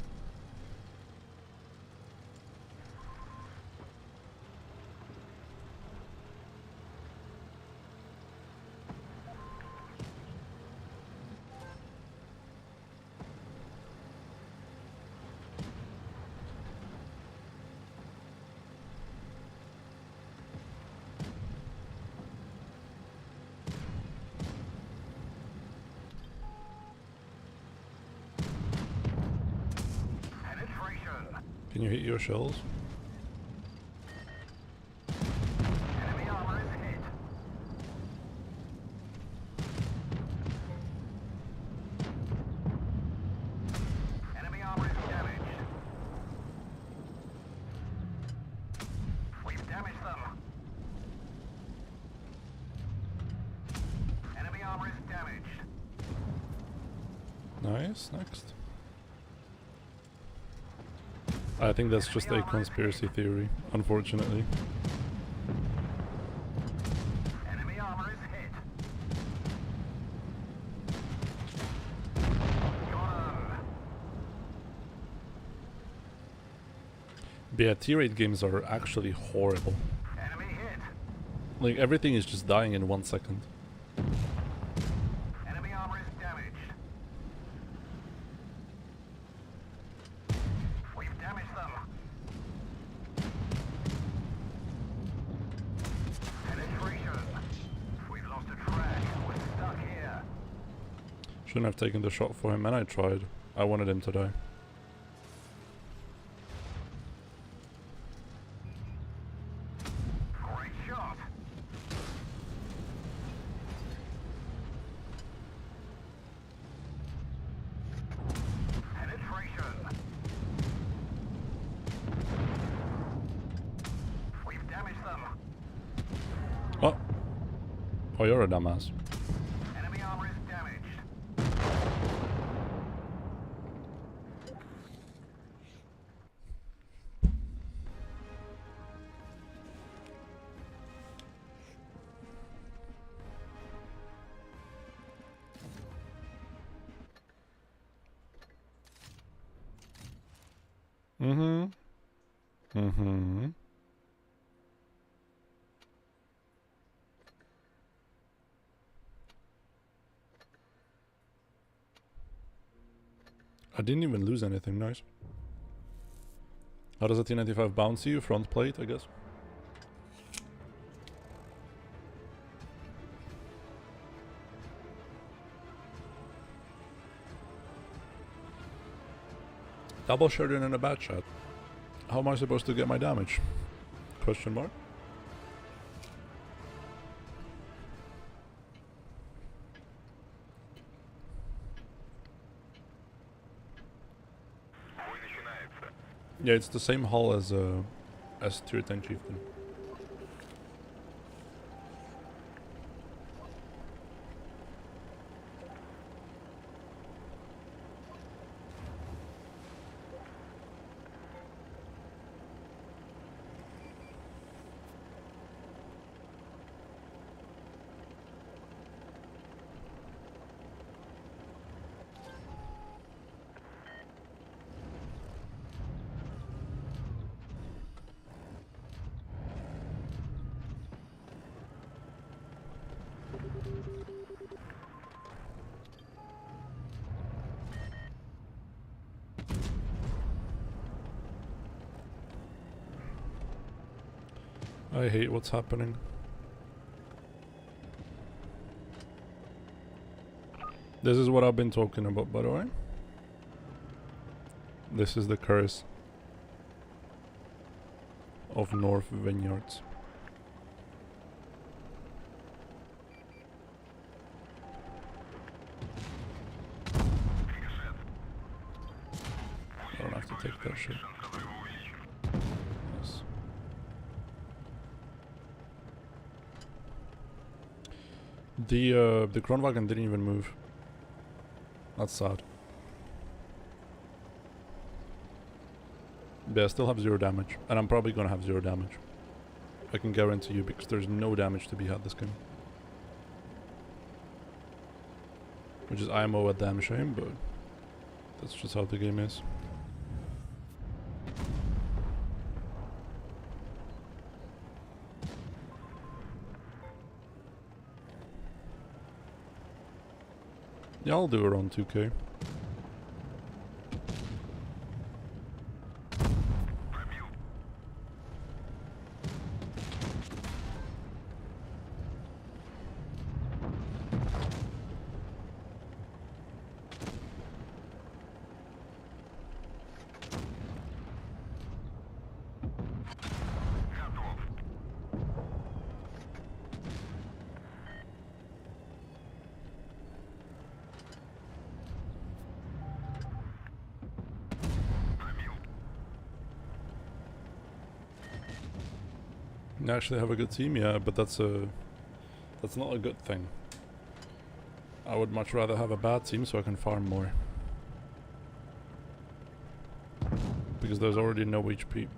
Can you hit your shells? Enemy armor is hit. Enemy armor is damaged. We've damaged them. Enemy armor is damaged. Nice, next. I think that's just a conspiracy theory, unfortunately. Enemy armor is hit. But yeah, tier 8 games are actually horrible. Enemy hit. Like, everything is just dying in 1 second. Enemy armor is damaged. Shouldn't have taken the shot for him, and I tried. I wanted him to die. Great shot. Penetration. We've damaged them. Oh! Oh, you're a dumbass. Enemy armor is damaged. Mm-hmm. Mm-hmm. I didn't even lose anything, nice. How does a T95 bounce you? Front plate, I guess. Double shotgun in a bad shot. How am I supposed to get my damage? Question mark? Yeah, it's the same hull as Tier 10 Chieftain. I hate what's happening. This is what I've been talking about, by the way. This is the curse of North Vineyards. I don't have to take that shit. Yes. The Kronwagen didn't even move. That's sad. But I still have 0 damage, and I'm probably gonna have 0 damage. I can guarantee you, because there's no damage to be had this game. Which is IMO a damn shame, but that's just how the game is. Yeah, I'll do around 2k. You actually have a good team, yeah, but that's not a good thing. I would much rather have a bad team so I can farm more. Because there's already no HP.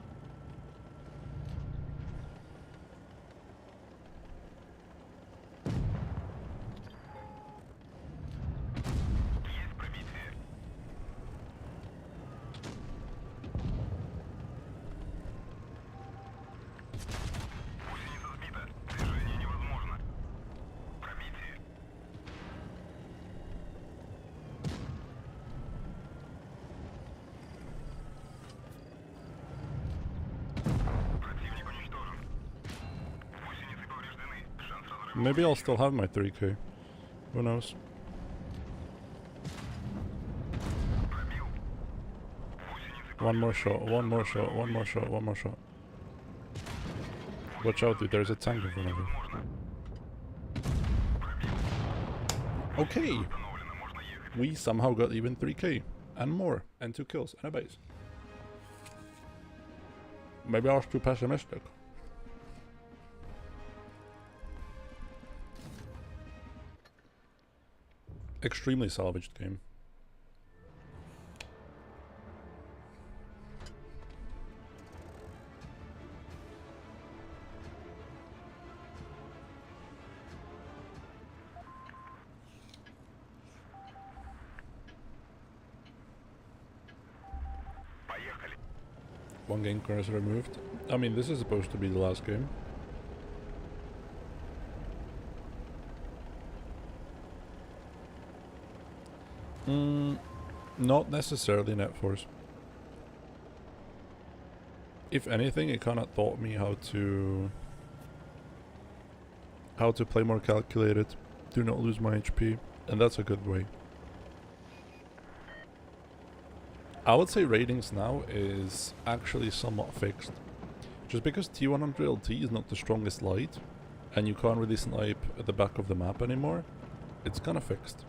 Maybe I'll still have my 3k. Who knows? One more shot, one more shot, one more shot, one more shot. Watch out, dude, there's a tank in front of you. Okay! We somehow got even 3k. And more. And 2 kills. And a base. Maybe I was too pessimistic. Extremely salvaged game. One game cursor removed. I mean, this is supposed to be the last game. Not necessarily net force. If anything, it kind of taught me how to play more calculated, do not lose my HP, and that's a good way. I would say ratings now is actually somewhat fixed. Just because T100 LT is not the strongest light, and you can't really snipe at the back of the map anymore, it's kind of fixed.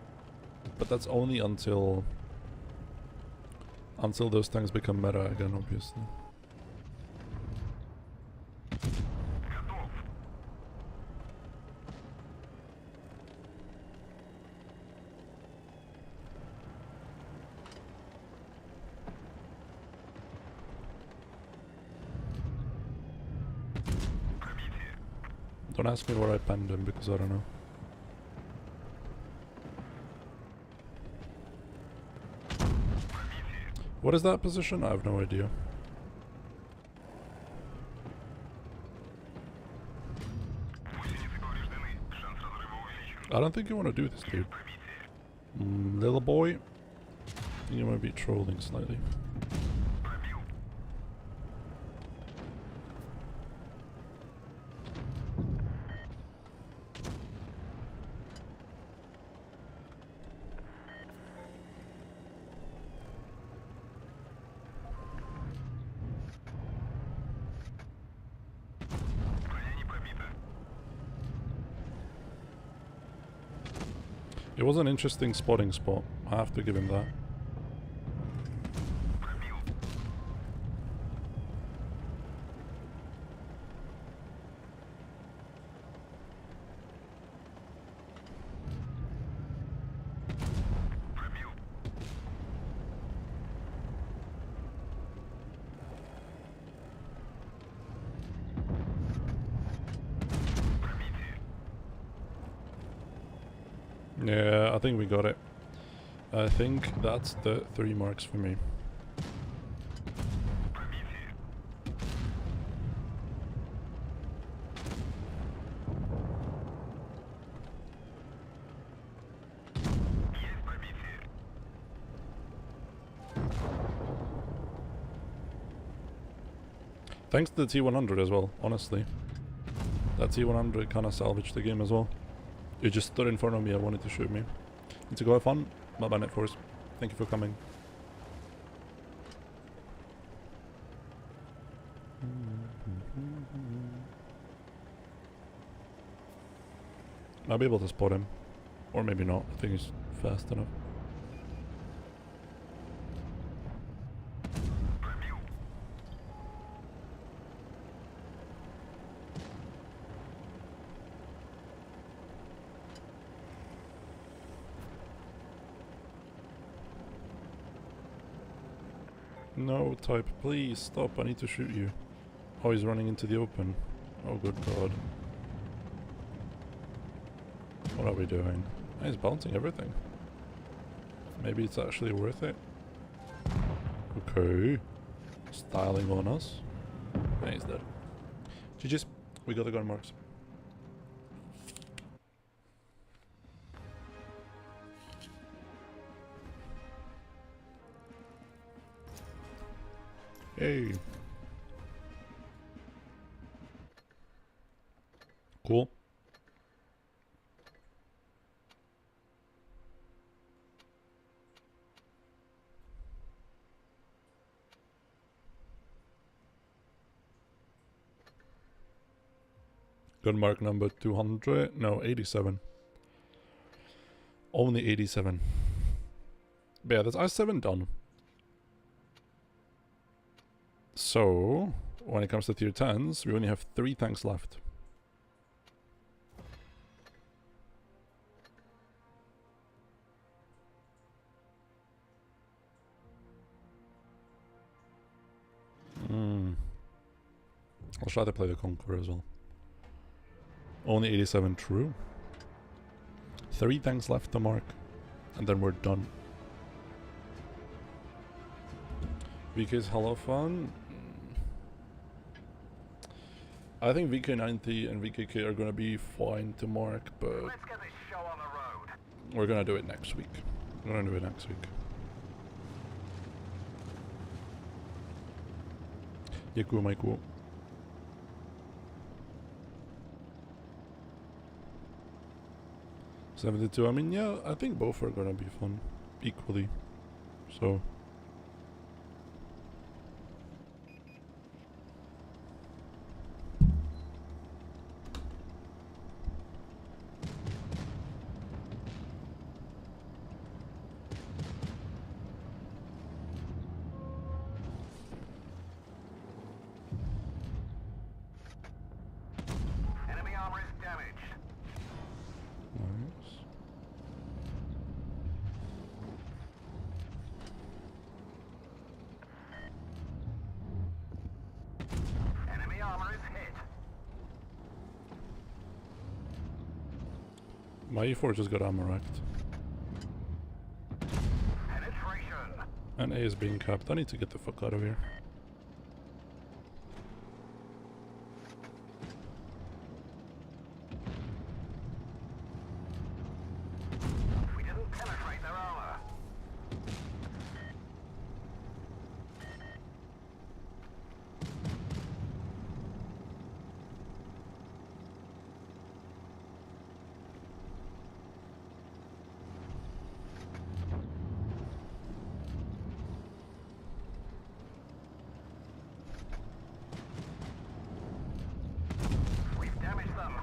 But that's only until those tanks become meta again, obviously. Don't ask me where I penned him, because I don't know. What is that position? I have no idea. I don't think you want to do this, dude. Little boy, you might be trolling slightly. It was an interesting spotting spot. I have to give him that. Yeah, I think we got it. I think that's the 3 marks for me. Thanks to the T100 as well, honestly. That T100 kind of salvaged the game as well. It just stood in front of me and wanted to shoot me. Need to go have fun. Bye bye, Net Force. Thank you for coming. I'll be able to spot him. Or maybe not. I think he's fast enough. No, type, please stop, I need to shoot you. Oh, he's running into the open. Oh, good god. What are we doing? He's bouncing everything. Maybe it's actually worth it. Okay. Styling on us. And he's dead. GG's. We got the gun marks. Hey. Cool. Gun mark number 200. No, 87. Only 87. But yeah, that's IS-7 done. So, when it comes to tier 10s, we only have 3 tanks left. I'll try to play the Conqueror as well. Only 87 true. 3 tanks left to mark. And then we're done. VK's hella fun. I think VK90 and VKK are gonna be fine to mark, but Let's get this show on the road. we're gonna do it next week. We're gonna do it next week. Yeah, cool, Mike, cool. $72, I mean, yeah, I think both are gonna be fun. Equally. So. Enemy armor is damaged. Nice. Enemy armor is hit. My E4 just got ammo wrecked. Penetration. And A is being capped. I need to get the fuck out of here. We didn't penetrate their armor. We've damaged them.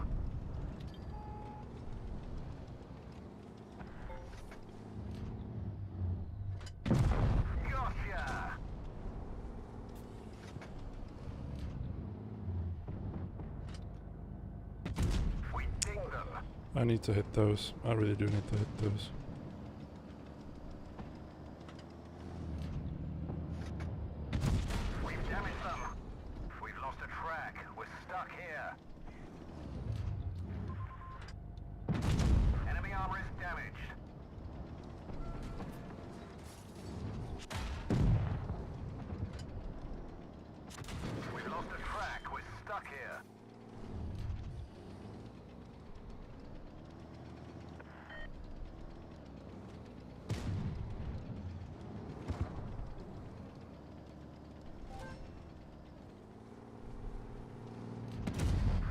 Gotcha. We dinged them. I need to hit those. I really do need to hit those. We've damaged them. We've lost a track. We're stuck here. Enemy armor is damaged. We've lost a track. We're stuck here.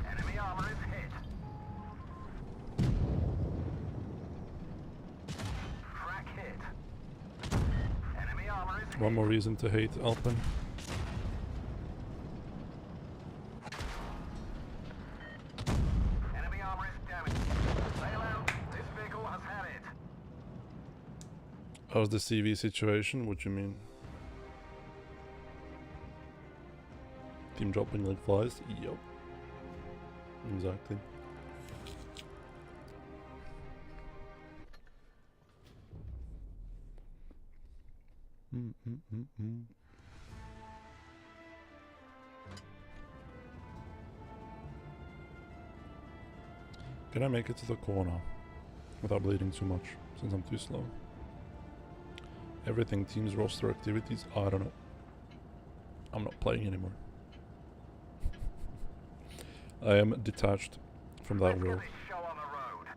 Enemy armor is hit. Track hit. Enemy armor is hit. One more reason to hate Alpen. Enemy armor is damaged. Sail out. This vehicle has had it. How's the CV situation? What you mean? Team dropping like flies? Yup. Exactly. Can I make it to the corner without bleeding too much, since I'm too slow? Everything team's roster activities, I don't know. I'm not playing anymore. I am detached from that Let's get world. this show on the road.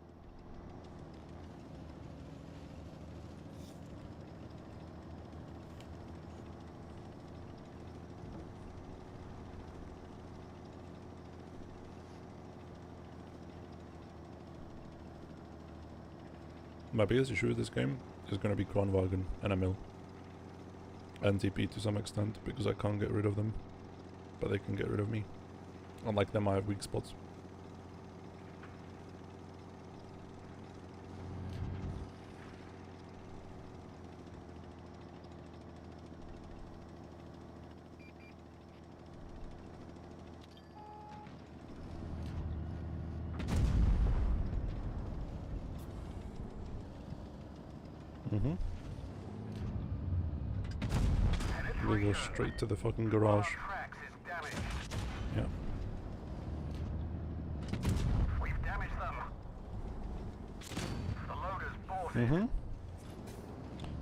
My biggest issue with this game is going to be Kronwagen and Emil. And TP to some extent, because I can't get rid of them. But they can get rid of me. Unlike them, I have weak spots. Mm-hmm. We go straight to the fucking garage. Tracks is damaged. Yeah. We've damaged them. The loader's boarded. Mm-hmm.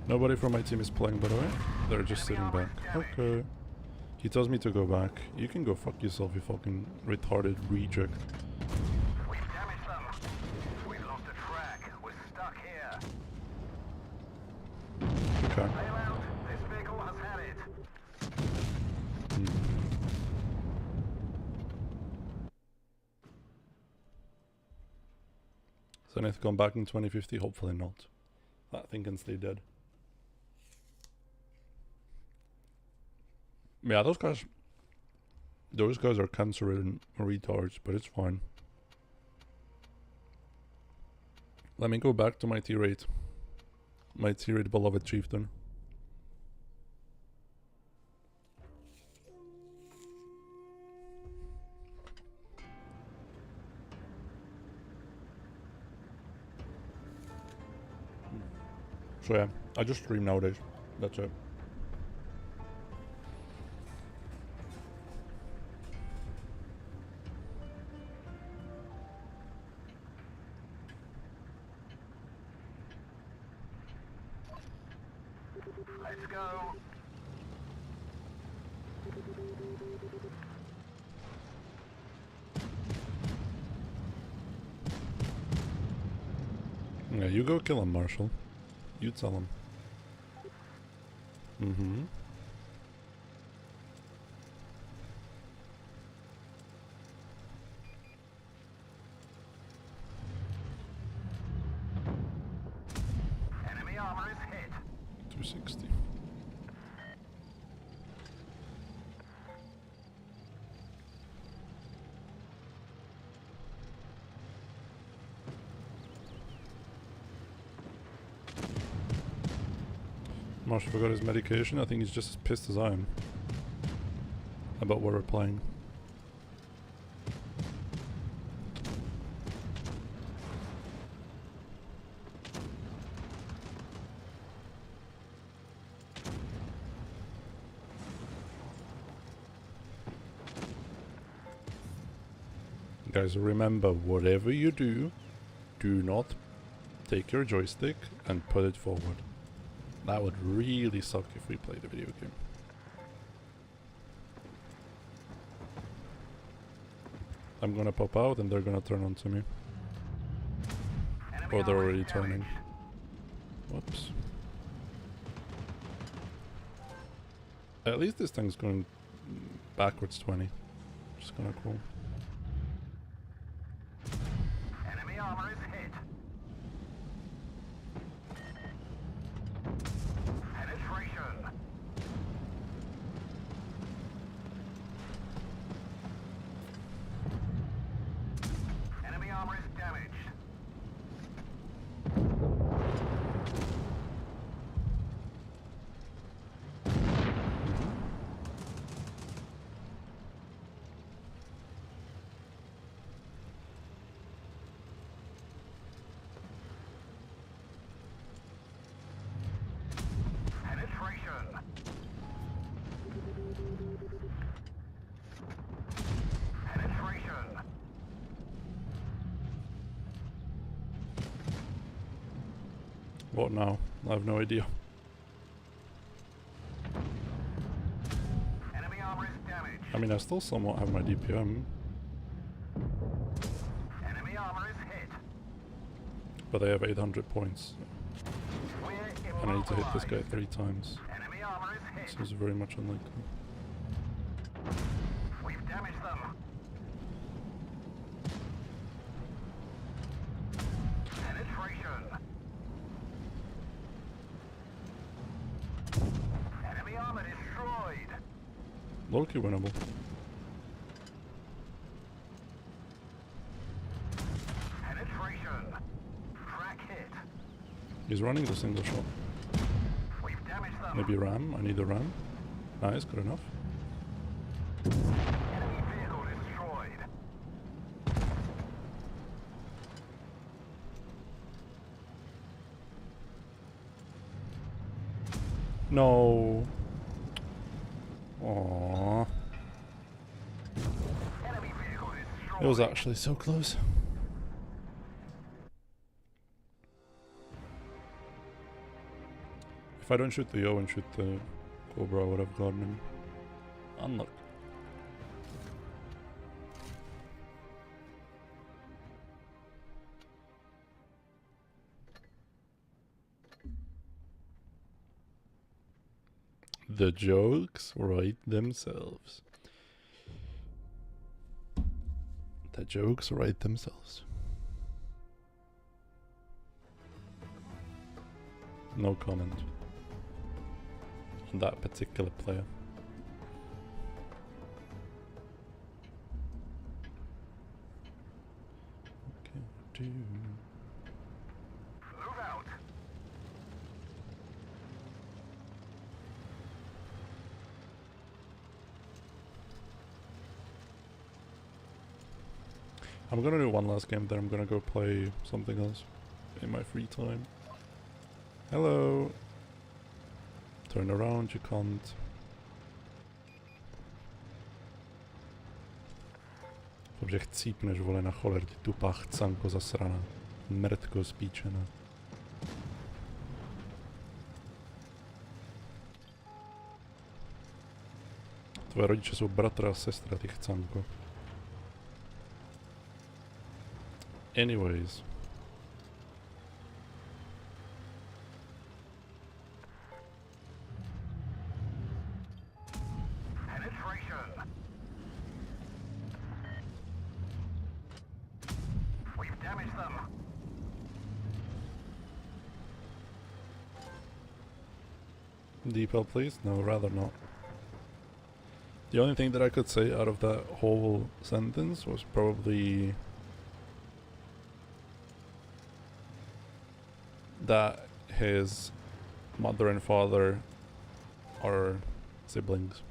Nobody from my team is playing, by the way. They're just sitting back. Okay. He tells me to go back. You can go fuck yourself, you fucking retarded reject. We've damaged them. We've lost a track. We're stuck here. Okay. Bail out. This vehicle has had it. So I need to come back in 2050? Hopefully not. That thing can stay dead. Yeah, those guys are cancer-ridden retards, but it's fine. Let me go back to my T-rate. My T-rate beloved chieftain. So yeah, I just stream nowadays. That's it. Let's go. Yeah, you go kill him, Marshall. You tell him. Mm-hmm. Enemy armor is hit. 260. Marshall forgot his medication. I think he's just as pissed as I am about what we're playing. Guys, remember, whatever you do, do not take your joystick and put it forward. That would really suck if we played a video game. I'm gonna pop out and they're gonna turn onto me. Enemy Or they're armor already is turning. damaged. Whoops. At least this thing's going backwards 20. Which is kinda cool. Enemy armor is hit. Penetration. Enemy armor is damaged. Penetration. Penetration. What now? I have no idea. Enemy armor is damaged. I mean, I still somewhat have my DPM, Enemy armor is hit. but I have 800 points. We're And I need to hit this guy immobilized. 3 times. Enemy armor is hit. This is very much unlikely. We've damaged them. Penetration. Enemy armor destroyed. Low-key winnable. Penetration. Track hit. He's running the single shot. We've damaged them. Maybe ram. I need a ram. Nice, good enough. Enemy vehicle destroyed. No. Aww. Enemy vehicle It was destroyed. actually so close. If I don't shoot the Yo and shoot the Cobra, I would have gotten him. Unluck. The jokes write themselves. The jokes write themselves. No comment on that particular player. Okay, do. Move out. I'm gonna do one last game, then I'm gonna go play something else in my free time. Hello. Turn around, you can't. Dobře chcípneš, vole, na choler, ty tupá chcanko zasrana. Mrtko spíčena. Tvoje rodiče jsou bratr a sestra, ty chcanko. Anyways. Penetration. We've damaged them. Depel, please? No, rather not. The only thing that I could say out of that whole sentence was probably that his mother and father are siblings.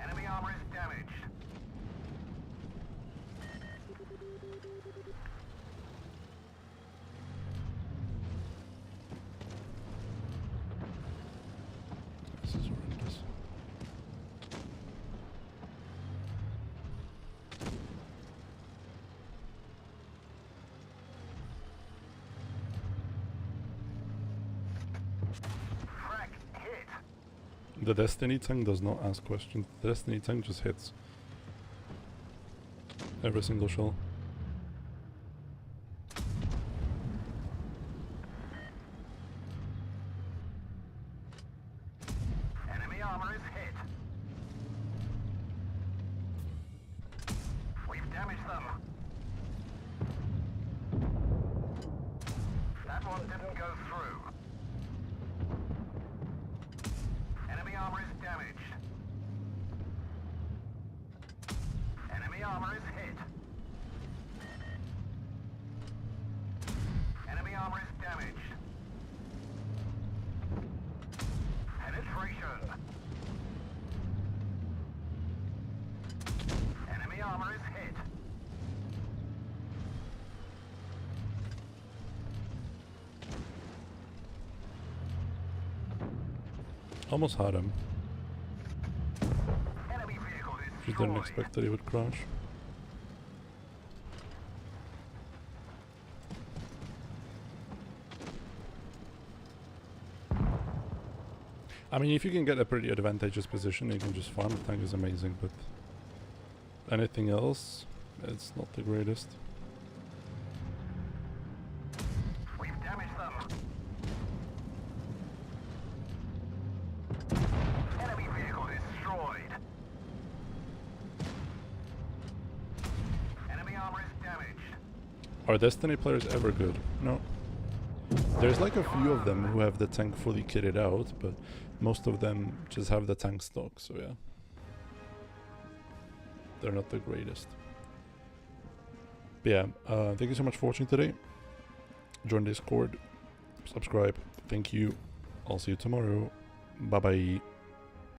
Enemy armor is damaged. This is horrendous. Frack hit. The Destiny tank does not ask questions. The Destiny tank just hits every single shell. Enemy armor is hit. We've damaged them. That one didn't go through. Enemy armor is damaged. Enemy armor is hit. Enemy armor is damaged. Penetration. Enemy armor is hit. Almost had him. Enemy vehicle Just didn't destroyed. expect that he would crash. I mean, if you can get a pretty advantageous position, you can just farm. The tank is amazing, but anything else, it's not the greatest. We've damaged them. Enemy vehicle destroyed. Enemy armor is damaged. Are Destiny players ever good? No. There's like a few of them who have the tank fully kitted out, but most of them just have the tank stock, so yeah. They're not the greatest. But yeah, thank you so much for watching today. Join Discord, subscribe. Thank you. I'll see you tomorrow. Bye bye.